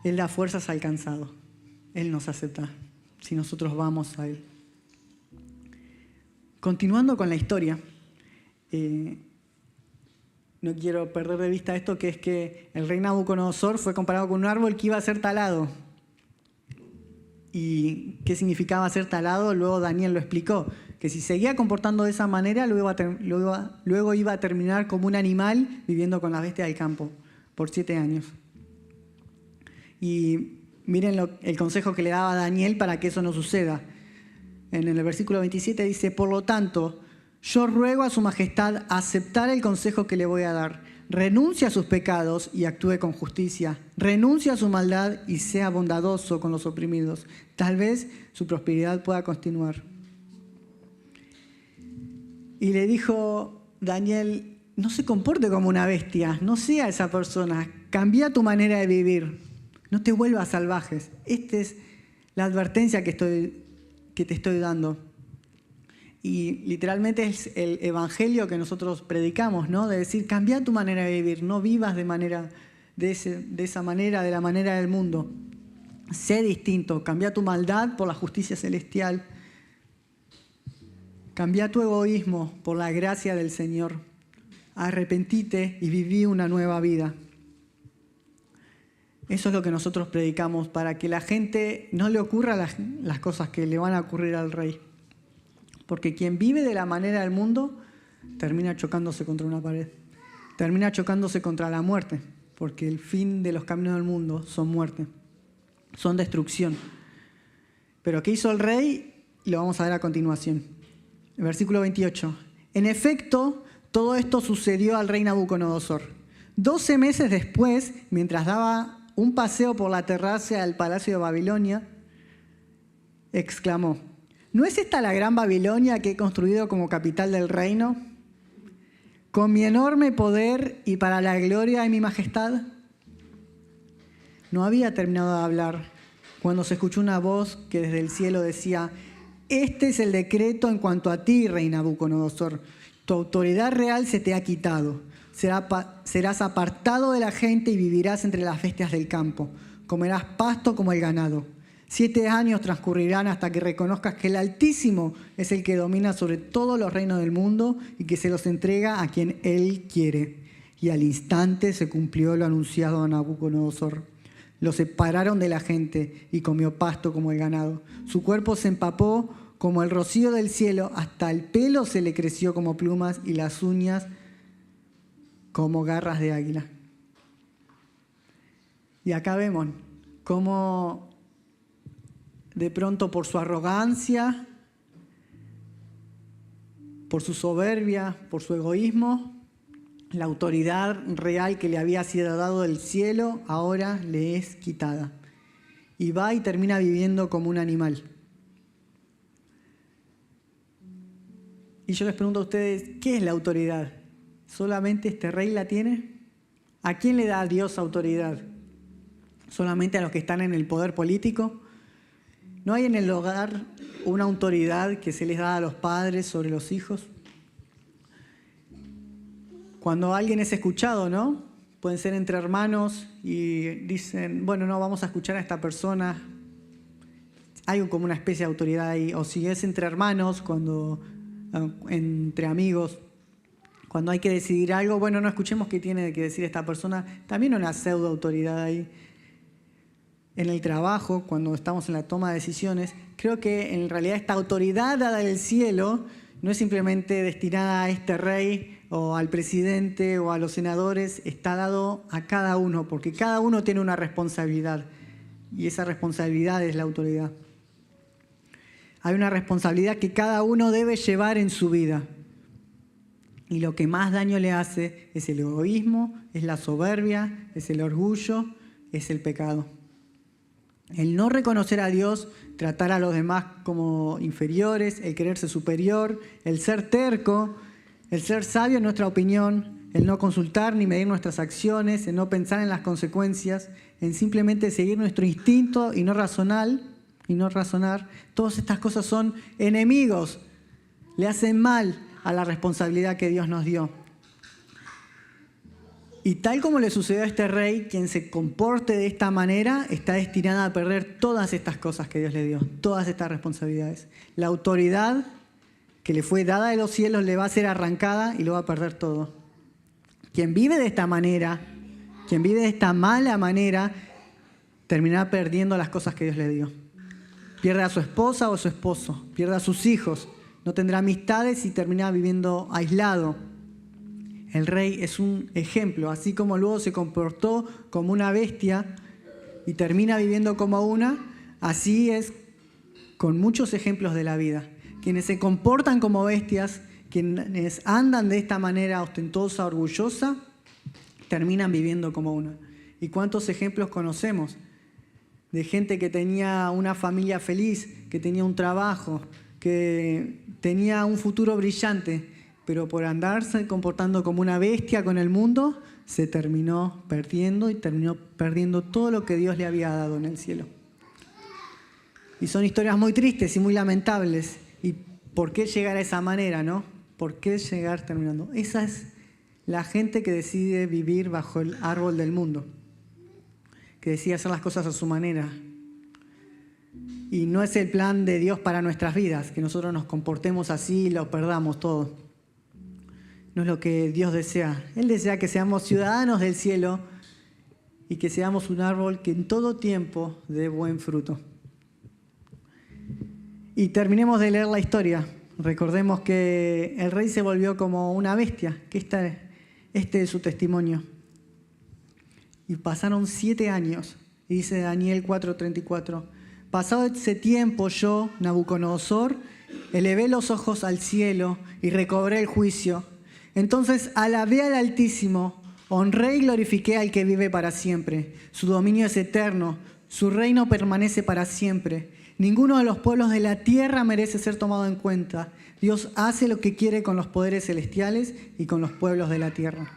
Él da fuerzas al cansado. Él nos acepta si nosotros vamos a Él. Continuando con la historia, no quiero perder de vista esto, que es que el rey Nabucodonosor fue comparado con un árbol que iba a ser talado. ¿Y qué significaba ser talado? Luego Daniel lo explicó, que si seguía comportando de esa manera, luego iba a terminar como un animal viviendo con las bestias del campo por 7 años. Y miren el consejo que le daba Daniel para que eso no suceda. En el versículo 27 dice, por lo tanto, yo ruego a su majestad aceptar el consejo que le voy a dar. Renuncie a sus pecados y actúe con justicia. Renuncie a su maldad y sea bondadoso con los oprimidos. Tal vez su prosperidad pueda continuar. Y le dijo Daniel, no se comporte como una bestia, no sea esa persona, cambia tu manera de vivir, no te vuelvas salvajes. Esta es la advertencia que te estoy dando. Y literalmente es el evangelio que nosotros predicamos, ¿no? De decir, cambia tu manera de vivir, no vivas de esa manera, de la manera del mundo. Sé distinto, cambia tu maldad por la justicia celestial. Cambia tu egoísmo por la gracia del Señor. Arrepentite y viví una nueva vida. Eso es lo que nosotros predicamos, para que la gente no le ocurra las cosas que le van a ocurrir al rey. Porque quien vive de la manera del mundo termina chocándose contra una pared. Termina chocándose contra la muerte, porque el fin de los caminos del mundo son muerte, son destrucción. Pero ¿qué hizo el rey? Lo vamos a ver a continuación. El versículo 28. En efecto, todo esto sucedió al rey Nabucodonosor. 12 meses después, mientras daba un paseo por la terraza del palacio de Babilonia, exclamó: ¿no es esta la gran Babilonia que he construido como capital del reino, con mi enorme poder y para la gloria de mi majestad? No había terminado de hablar cuando se escuchó una voz que desde el cielo decía: este es el decreto en cuanto a ti, rey Nabucodonosor. Tu autoridad real se te ha quitado. Serás apartado de la gente y vivirás entre las bestias del campo. Comerás pasto como el ganado. 7 años transcurrirán hasta que reconozcas que el Altísimo es el que domina sobre todos los reinos del mundo y que se los entrega a quien Él quiere. Y al instante se cumplió lo anunciado a Nabucodonosor. Lo separaron de la gente y comió pasto como el ganado. Su cuerpo se empapó como el rocío del cielo, hasta el pelo se le creció como plumas y las uñas como garras de águila. Y acá vemos cómo de pronto por su arrogancia, por su soberbia, por su egoísmo, la autoridad real que le había sido dado del cielo ahora le es quitada. Y va y termina viviendo como un animal. Y yo les pregunto a ustedes, ¿qué es la autoridad? ¿Solamente este rey la tiene? ¿A quién le da Dios autoridad? ¿Solamente a los que están en el poder político? ¿No hay en el hogar una autoridad que se les da a los padres sobre los hijos? Cuando alguien es escuchado, ¿no? Pueden ser entre hermanos y dicen, bueno, no, vamos a escuchar a esta persona. Hay como una especie de autoridad ahí. O si es entre hermanos, entre amigos, cuando hay que decidir algo, bueno, no escuchemos qué tiene que decir esta persona. También una pseudo autoridad ahí. En el trabajo, cuando estamos en la toma de decisiones, creo que en realidad esta autoridad dada del cielo no es simplemente destinada a este rey o al presidente o a los senadores, está dado a cada uno, porque cada uno tiene una responsabilidad y esa responsabilidad es la autoridad. Hay una responsabilidad que cada uno debe llevar en su vida y lo que más daño le hace es el egoísmo, es la soberbia, es el orgullo, es el pecado. El no reconocer a Dios, tratar a los demás como inferiores, el creerse superior, el ser terco, el ser sabio en nuestra opinión, el no consultar ni medir nuestras acciones, el no pensar en las consecuencias, en simplemente seguir nuestro instinto y no razonar, todas estas cosas son enemigos, le hacen mal a la responsabilidad que Dios nos dio. Y tal como le sucedió a este rey, quien se comporte de esta manera está destinado a perder todas estas cosas que Dios le dio, todas estas responsabilidades. La autoridad que le fue dada de los cielos le va a ser arrancada y lo va a perder todo. Quien vive de esta manera, quien vive de esta mala manera, terminará perdiendo las cosas que Dios le dio. Pierde a su esposa o a su esposo, pierde a sus hijos, no tendrá amistades y terminará viviendo aislado. El rey es un ejemplo, así como luego se comportó como una bestia y termina viviendo como una, así es con muchos ejemplos de la vida. Quienes se comportan como bestias, quienes andan de esta manera ostentosa, orgullosa, terminan viviendo como una. ¿Y cuántos ejemplos conocemos? De gente que tenía una familia feliz, que tenía un trabajo, que tenía un futuro brillante, pero por andarse comportando como una bestia con el mundo, se terminó perdiendo y terminó perdiendo todo lo que Dios le había dado en el cielo. Y son historias muy tristes y muy lamentables. ¿Y por qué llegar a esa manera, no? ¿Por qué llegar terminando? Esa es la gente que decide vivir bajo el árbol del mundo, que decide hacer las cosas a su manera, Y no es el plan de Dios para nuestras vidas, que nosotros nos comportemos así y lo perdamos todo. No es lo que Dios desea. Él desea que seamos ciudadanos del cielo y que seamos un árbol que en todo tiempo dé buen fruto. Y terminemos de leer la historia. Recordemos que el rey se volvió como una bestia, que este es su testimonio. Y pasaron 7 años, y dice Daniel 4:34, pasado ese tiempo yo, Nabucodonosor, elevé los ojos al cielo y recobré el juicio. Entonces alabé al Altísimo, honré y glorifiqué al que vive para siempre. Su dominio es eterno, su reino permanece para siempre. Ninguno de los pueblos de la tierra merece ser tomado en cuenta. Dios hace lo que quiere con los poderes celestiales y con los pueblos de la tierra.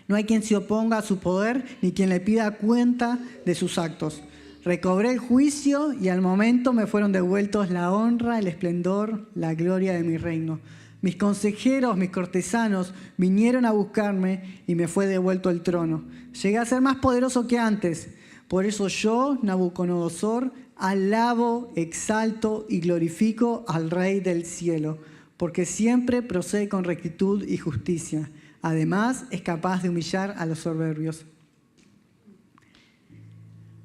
No hay quien se oponga a su poder ni quien le pida cuenta de sus actos. Recobré el juicio y al momento me fueron devueltos la honra, el esplendor, la gloria de mi reino. Mis consejeros, mis cortesanos vinieron a buscarme y me fue devuelto el trono. Llegué a ser más poderoso que antes. Por eso yo, Nabucodonosor, alabo, exalto y glorifico al Rey del cielo, porque siempre procede con rectitud y justicia. Además, es capaz de humillar a los soberbios.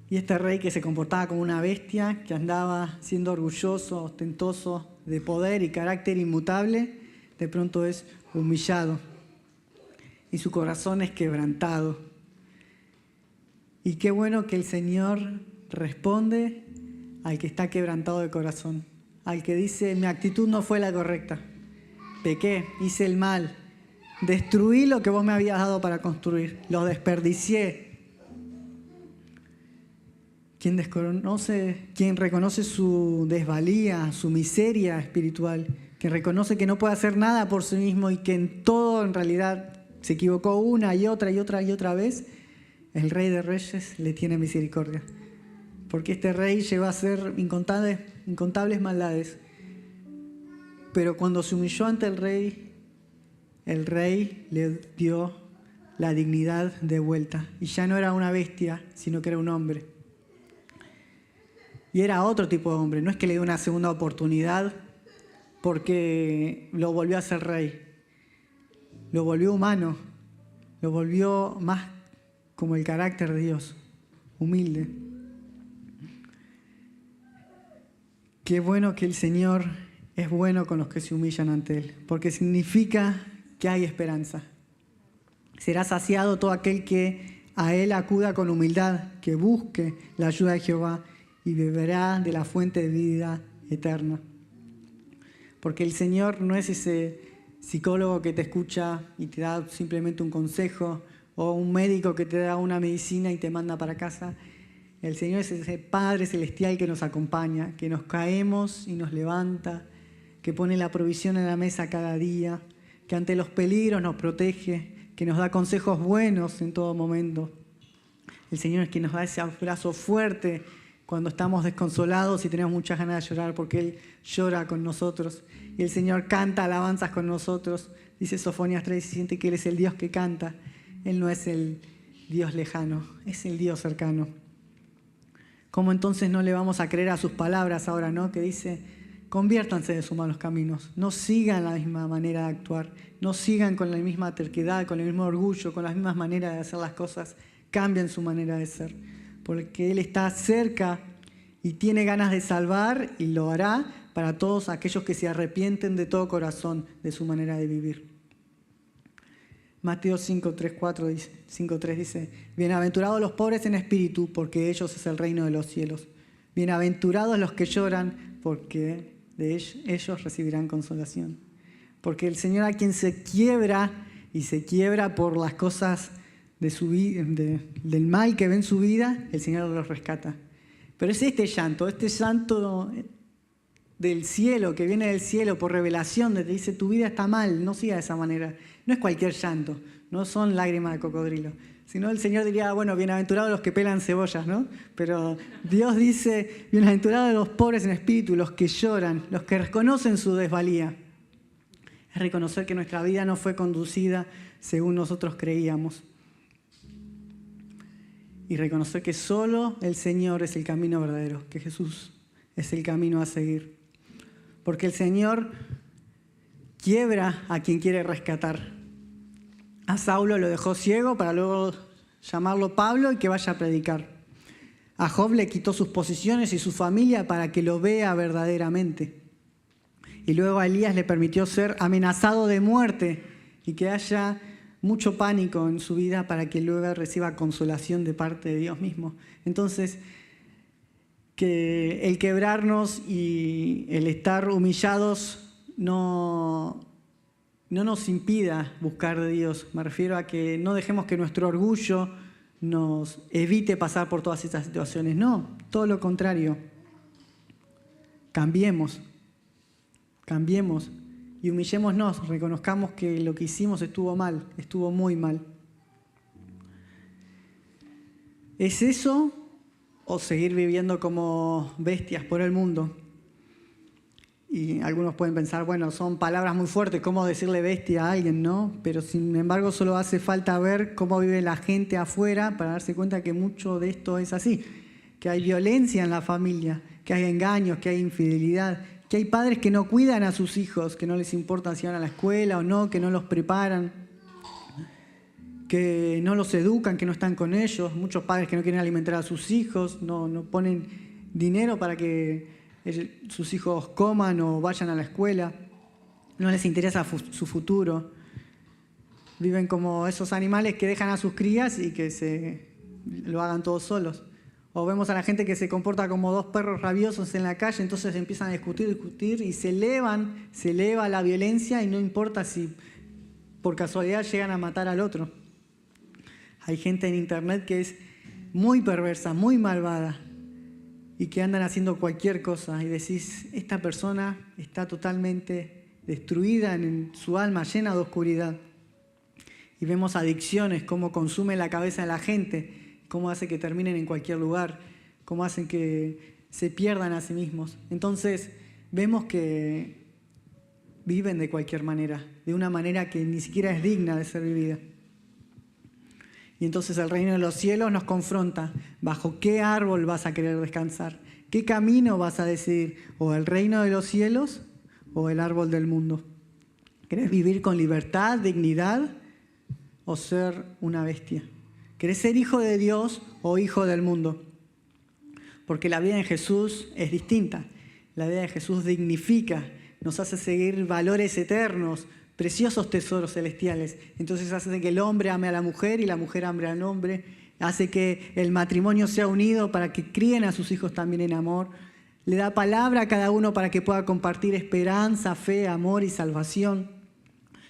Y este rey que se comportaba como una bestia, que andaba siendo orgulloso, ostentoso, de poder y carácter inmutable, de pronto es humillado y su corazón es quebrantado. Y qué bueno que el Señor responde al que está quebrantado de corazón, al que dice, mi actitud no fue la correcta, pequé, hice el mal, destruí lo que vos me habías dado para construir, lo desperdicié. Quien reconoce su desvalía, su miseria espiritual, quien reconoce que no puede hacer nada por sí mismo y que en todo en realidad se equivocó una y otra y otra y otra vez, el Rey de Reyes le tiene misericordia. Porque este rey llegó a hacer incontables maldades. Pero cuando se humilló ante el rey le dio la dignidad de vuelta. Y ya no era una bestia, sino que era un hombre. Y era otro tipo de hombre. No es que le dio una segunda oportunidad porque lo volvió a ser rey. Lo volvió humano. Lo volvió más como el carácter de Dios. Humilde. Qué bueno que el Señor es bueno con los que se humillan ante Él, porque significa que hay esperanza. Será saciado todo aquel que a Él acuda con humildad, que busque la ayuda de Jehová y beberá de la fuente de vida eterna. Porque el Señor no es ese psicólogo que te escucha y te da simplemente un consejo, o un médico que te da una medicina y te manda para casa. El Señor es ese Padre Celestial que nos acompaña, que nos caemos y nos levanta, que pone la provisión en la mesa cada día, que ante los peligros nos protege, que nos da consejos buenos en todo momento. El Señor es quien nos da ese abrazo fuerte cuando estamos desconsolados y tenemos muchas ganas de llorar, porque Él llora con nosotros. Y el Señor canta alabanzas con nosotros. Dice Sofonías 3, y siente que Él es el Dios que canta. Él no es el Dios lejano, es el Dios cercano. ¿Cómo entonces no le vamos a creer a sus palabras ahora, no? Que dice, conviértanse de sus malos caminos, no sigan la misma manera de actuar, no sigan con la misma terquedad, con el mismo orgullo, con las mismas maneras de hacer las cosas, cambien su manera de ser, porque Él está cerca y tiene ganas de salvar y lo hará para todos aquellos que se arrepienten de todo corazón de su manera de vivir. Mateo 5:3 dice, bienaventurados los pobres en espíritu, porque ellos es el reino de los cielos. Bienaventurados los que lloran, porque de ellos recibirán consolación. Porque el Señor a quien se quiebra, y se quiebra por las cosas de su vida, del mal que ve en su vida, el Señor los rescata. Pero es este llanto del cielo, que viene del cielo por revelación, donde te dice tu vida está mal, no siga de esa manera. No es cualquier llanto, no son lágrimas de cocodrilo, sino el Señor diría, bueno, bienaventurados los que pelan cebollas, ¿no? Pero Dios dice, bienaventurados los pobres en espíritu, los que lloran, los que reconocen su desvalía. Es reconocer que nuestra vida no fue conducida según nosotros creíamos. Y reconocer que solo el Señor es el camino verdadero, que Jesús es el camino a seguir. Porque el Señor quiebra a quien quiere rescatar. A Saulo lo dejó ciego para luego llamarlo Pablo y que vaya a predicar. A Job le quitó sus posesiones y su familia para que lo vea verdaderamente. Y luego a Elías le permitió ser amenazado de muerte y que haya mucho pánico en su vida para que luego reciba consolación de parte de Dios mismo. Entonces, que el quebrarnos y el estar humillados no nos impida buscar de Dios. Me refiero a que no dejemos que nuestro orgullo nos evite pasar por todas estas situaciones. No, todo lo contrario. Cambiemos y humillémonos, reconozcamos que lo que hicimos estuvo mal, estuvo muy mal. ¿Es eso o seguir viviendo como bestias por el mundo? Y algunos pueden pensar, bueno, son palabras muy fuertes, ¿cómo decirle bestia a alguien, no? Pero sin embargo solo hace falta ver cómo vive la gente afuera para darse cuenta que mucho de esto es así, que hay violencia en la familia, que hay engaños, que hay infidelidad, que hay padres que no cuidan a sus hijos, que no les importa si van a la escuela o no, que no los preparan, que no los educan, que no están con ellos. Muchos padres que no quieren alimentar a sus hijos, no ponen dinero para que sus hijos coman o vayan a la escuela. No les interesa su futuro. Viven como esos animales que dejan a sus crías y que lo hagan todos solos. O vemos a la gente que se comporta como dos perros rabiosos en la calle, entonces empiezan a discutir y se eleva la violencia y no importa si por casualidad llegan a matar al otro. Hay gente en internet que es muy perversa, muy malvada y que andan haciendo cualquier cosa y decís, esta persona está totalmente destruida en su alma, llena de oscuridad. Y vemos adicciones, cómo consume la cabeza de la gente, cómo hace que terminen en cualquier lugar, cómo hacen que se pierdan a sí mismos. Entonces, vemos que viven de cualquier manera, de una manera que ni siquiera es digna de ser vivida. Y entonces el reino de los cielos nos confronta, ¿bajo qué árbol vas a querer descansar? ¿Qué camino vas a decidir? ¿O el reino de los cielos o el árbol del mundo? ¿Querés vivir con libertad, dignidad o ser una bestia? ¿Querés ser hijo de Dios o hijo del mundo? Porque la vida en Jesús es distinta. La vida de Jesús dignifica, nos hace seguir valores eternos, preciosos tesoros celestiales. Entonces hace que el hombre ame a la mujer y la mujer ame al hombre. Hace que el matrimonio sea unido para que críen a sus hijos también en amor. Le da palabra a cada uno para que pueda compartir esperanza, fe, amor y salvación.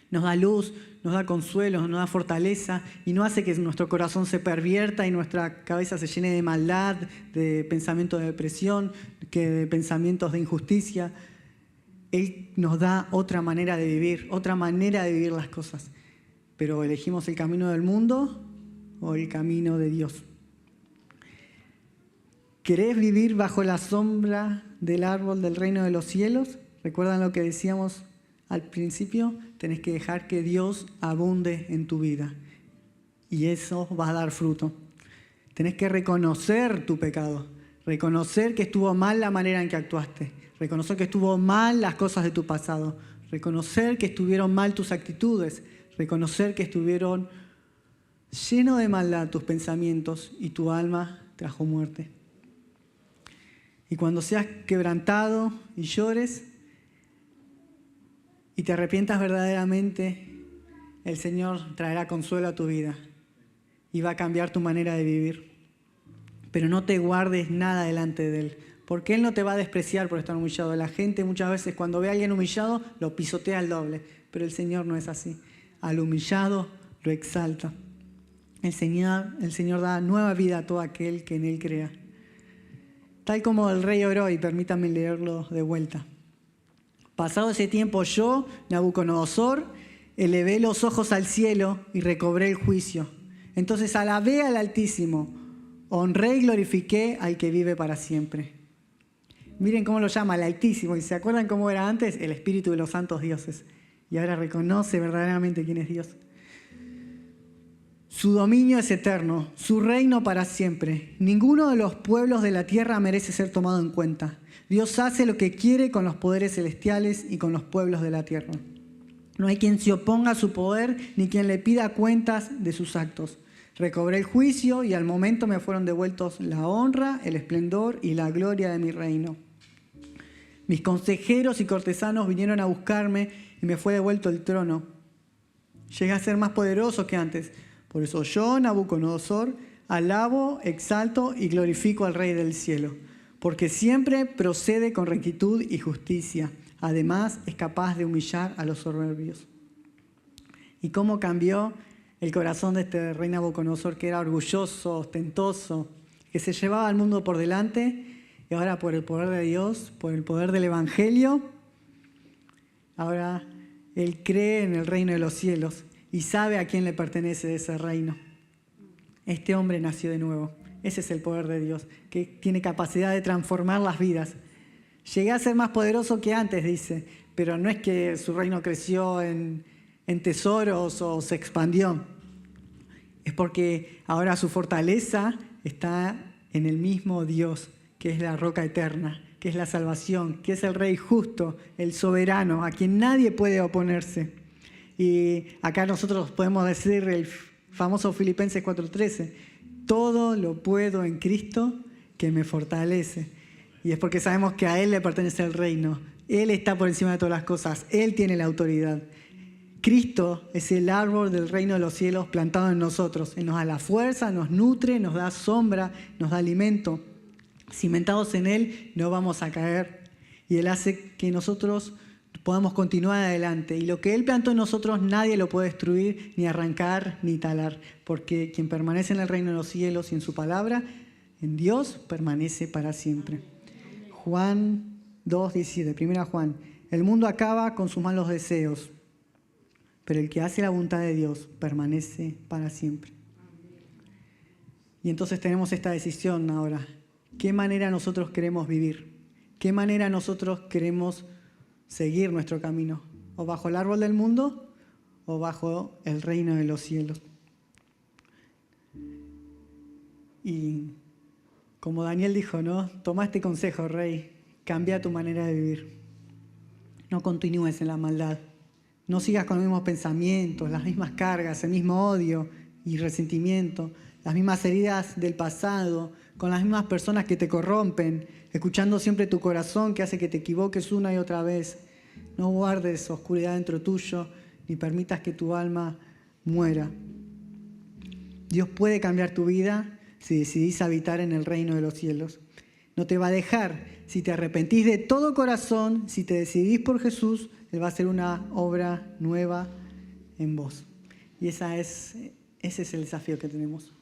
Nos da luz, nos da consuelo, nos da fortaleza y no hace que nuestro corazón se pervierta y nuestra cabeza se llene de maldad, de pensamientos de depresión, de pensamientos de injusticia. Él nos da otra manera de vivir las cosas. Pero elegimos el camino del mundo o el camino de Dios. ¿Querés vivir bajo la sombra del árbol del reino de los cielos? ¿Recuerdan lo que decíamos al principio? Tenés que dejar que Dios abunde en tu vida. Y eso va a dar fruto. Tenés que reconocer tu pecado. Reconocer que estuvo mal la manera en que actuaste. Reconocer que estuvo mal las cosas de tu pasado. Reconocer que estuvieron mal tus actitudes. Reconocer que estuvieron llenos de maldad tus pensamientos y tu alma trajo muerte. Y cuando seas quebrantado y llores y te arrepientas verdaderamente, el Señor traerá consuelo a tu vida y va a cambiar tu manera de vivir. Pero no te guardes nada delante de Él, porque Él no te va a despreciar por estar humillado. La gente muchas veces cuando ve a alguien humillado lo pisotea al doble, pero el Señor no es así. Al humillado lo exalta. El Señor da nueva vida a todo aquel que en Él crea. Tal como el rey oró, y permítanme leerlo de vuelta. Pasado ese tiempo yo, Nabucodonosor, elevé los ojos al cielo y recobré el juicio. Entonces alabé al Altísimo, honré y glorifiqué al que vive para siempre. Miren cómo lo llama, el Altísimo. ¿Y se acuerdan cómo era antes? El Espíritu de los santos dioses. Y ahora reconoce verdaderamente quién es Dios. Su dominio es eterno, su reino para siempre. Ninguno de los pueblos de la tierra merece ser tomado en cuenta. Dios hace lo que quiere con los poderes celestiales y con los pueblos de la tierra. No hay quien se oponga a su poder ni quien le pida cuentas de sus actos. Recobré el juicio y al momento me fueron devueltos la honra, el esplendor y la gloria de mi reino. Mis consejeros y cortesanos vinieron a buscarme y me fue devuelto el trono. Llegué a ser más poderoso que antes. Por eso yo, Nabucodonosor, alabo, exalto y glorifico al Rey del cielo, porque siempre procede con rectitud y justicia. Además, es capaz de humillar a los soberbios. ¿Y cómo cambió el corazón de este rey Nabucodonosor, que era orgulloso, ostentoso, que se llevaba al mundo por delante? Y ahora, por el poder de Dios, por el poder del Evangelio, ahora él cree en el reino de los cielos y sabe a quién le pertenece ese reino. Este hombre nació de nuevo. Ese es el poder de Dios, que tiene capacidad de transformar las vidas. Llegué a ser más poderoso que antes, dice, pero no es que su reino creció en tesoros o se expandió. Es porque ahora su fortaleza está en el mismo Dios, que es la roca eterna, que es la salvación, que es el Rey justo, el soberano, a quien nadie puede oponerse. Y acá nosotros podemos decir el famoso Filipenses 4:13, todo lo puedo en Cristo que me fortalece. Y es porque sabemos que a Él le pertenece el reino. Él está por encima de todas las cosas. Él tiene la autoridad. Cristo es el árbol del reino de los cielos plantado en nosotros. Él nos da la fuerza, nos nutre, nos da sombra, nos da alimento. Cimentados en Él no vamos a caer. Y Él hace que nosotros podamos continuar adelante. Y lo que Él plantó en nosotros nadie lo puede destruir, ni arrancar, ni talar. Porque quien permanece en el reino de los cielos y en su palabra, en Dios, permanece para siempre. Juan 2:17, 1 Juan. El mundo acaba con sus malos deseos, pero el que hace la voluntad de Dios permanece para siempre. Y entonces tenemos esta decisión ahora. ¿Qué manera nosotros queremos vivir? ¿Qué manera nosotros queremos seguir nuestro camino? ¿O bajo el árbol del mundo o bajo el reino de los cielos? Y como Daniel dijo, ¿no? Toma este consejo, rey, cambia tu manera de vivir. No continúes en la maldad. No sigas con los mismos pensamientos, las mismas cargas, el mismo odio y resentimiento, las mismas heridas del pasado, con las mismas personas que te corrompen, escuchando siempre tu corazón que hace que te equivoques una y otra vez. No guardes oscuridad dentro tuyo, ni permitas que tu alma muera. Dios puede cambiar tu vida si decidís habitar en el reino de los cielos. No te va a dejar. Si te arrepentís de todo corazón, si te decidís por Jesús, Él va a hacer una obra nueva en vos. Y ese es el desafío que tenemos.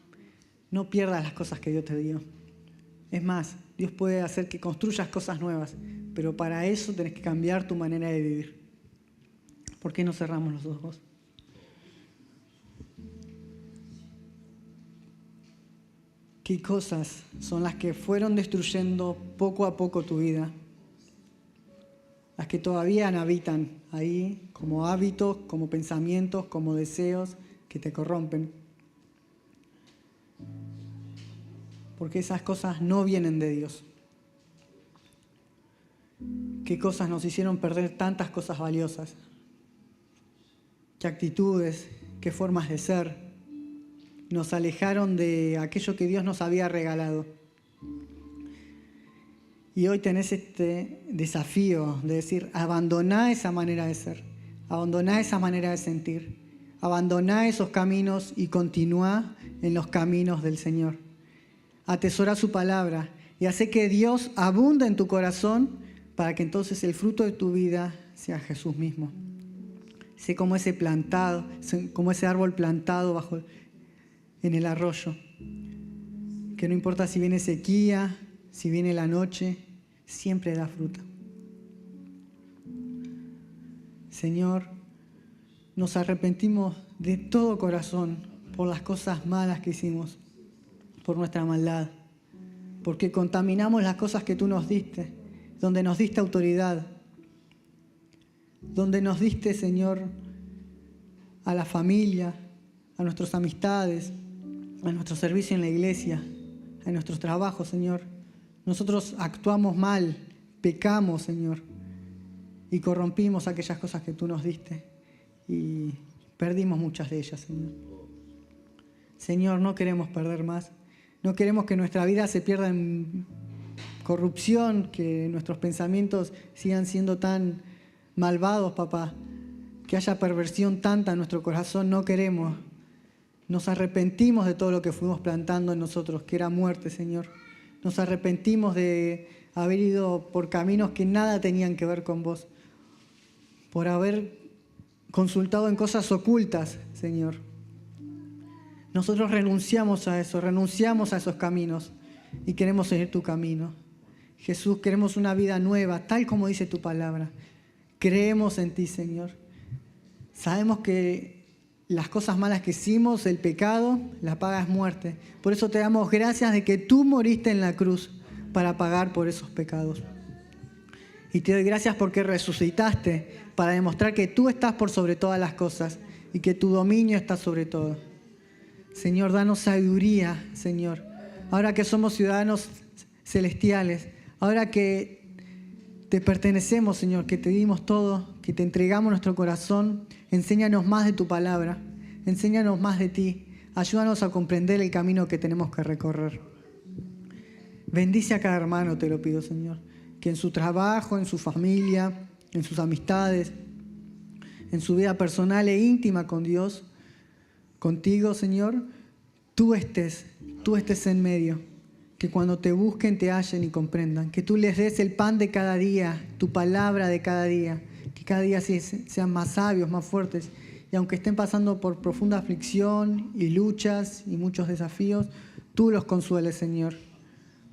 No pierdas las cosas que Dios te dio. Es más, Dios puede hacer que construyas cosas nuevas, pero para eso tenés que cambiar tu manera de vivir. ¿Por qué no cerramos los ojos? ¿Qué cosas son las que fueron destruyendo poco a poco tu vida? Las que todavía habitan ahí como hábitos, como pensamientos, como deseos que te corrompen. Porque esas cosas no vienen de Dios. ¿Qué cosas nos hicieron perder tantas cosas valiosas? ¿Qué actitudes, qué formas de ser nos alejaron de aquello que Dios nos había regalado? Y hoy tenés este desafío de decir, abandoná esa manera de ser, abandoná esa manera de sentir, abandoná esos caminos y continúa en los caminos del Señor. Atesora su palabra y hace que Dios abunde en tu corazón para que entonces el fruto de tu vida sea Jesús mismo. Sé como ese árbol plantado en el arroyo, que no importa si viene sequía, si viene la noche, siempre da fruta. Señor, nos arrepentimos de todo corazón por las cosas malas que hicimos, por nuestra maldad, porque contaminamos las cosas que tú nos diste, donde nos diste autoridad, donde nos diste, Señor, a la familia, a nuestras amistades, a nuestro servicio en la iglesia, a nuestros trabajos, Señor. Nosotros actuamos mal pecamos, Señor, y corrompimos aquellas cosas que tú nos diste y perdimos muchas de ellas, Señor. Señor, no queremos perder más. No queremos que nuestra vida se pierda en corrupción, que nuestros pensamientos sigan siendo tan malvados, papá, que haya perversión tanta en nuestro corazón. No queremos. Nos arrepentimos de todo lo que fuimos plantando en nosotros, que era muerte, Señor. Nos arrepentimos de haber ido por caminos que nada tenían que ver con vos, por haber consultado en cosas ocultas, Señor. Nosotros renunciamos a eso, renunciamos a esos caminos y queremos seguir tu camino. Jesús, queremos una vida nueva, tal como dice tu palabra. Creemos en ti, Señor. Sabemos que las cosas malas que hicimos, el pecado, la paga es muerte. Por eso te damos gracias de que tú moriste en la cruz para pagar por esos pecados. Y te doy gracias porque resucitaste para demostrar que tú estás por sobre todas las cosas y que tu dominio está sobre todo. Señor, danos sabiduría, Señor. Ahora que somos ciudadanos celestiales, ahora que te pertenecemos, Señor, que te dimos todo, que te entregamos nuestro corazón, enséñanos más de tu palabra, enséñanos más de ti, ayúdanos a comprender el camino que tenemos que recorrer. Bendice a cada hermano, te lo pido, Señor, que en su trabajo, en su familia, en sus amistades, en su vida personal e íntima con Dios, contigo, Señor, tú estés en medio. Que cuando te busquen te hallen y comprendan. Que tú les des el pan de cada día, tu palabra de cada día. Que cada día sean más sabios, más fuertes. Y aunque estén pasando por profunda aflicción y luchas y muchos desafíos, tú los consueles, Señor.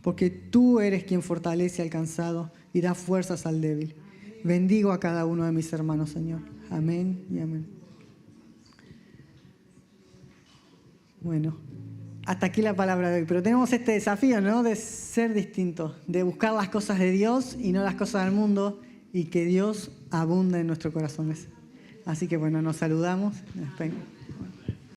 Porque tú eres quien fortalece al cansado y da fuerzas al débil. Bendigo a cada uno de mis hermanos, Señor. Amén y amén. Bueno, hasta aquí la palabra de hoy. Pero tenemos este desafío, ¿no? De ser distintos, de buscar las cosas de Dios y no las cosas del mundo, y que Dios abunde en nuestros corazones. Así que bueno, nos saludamos.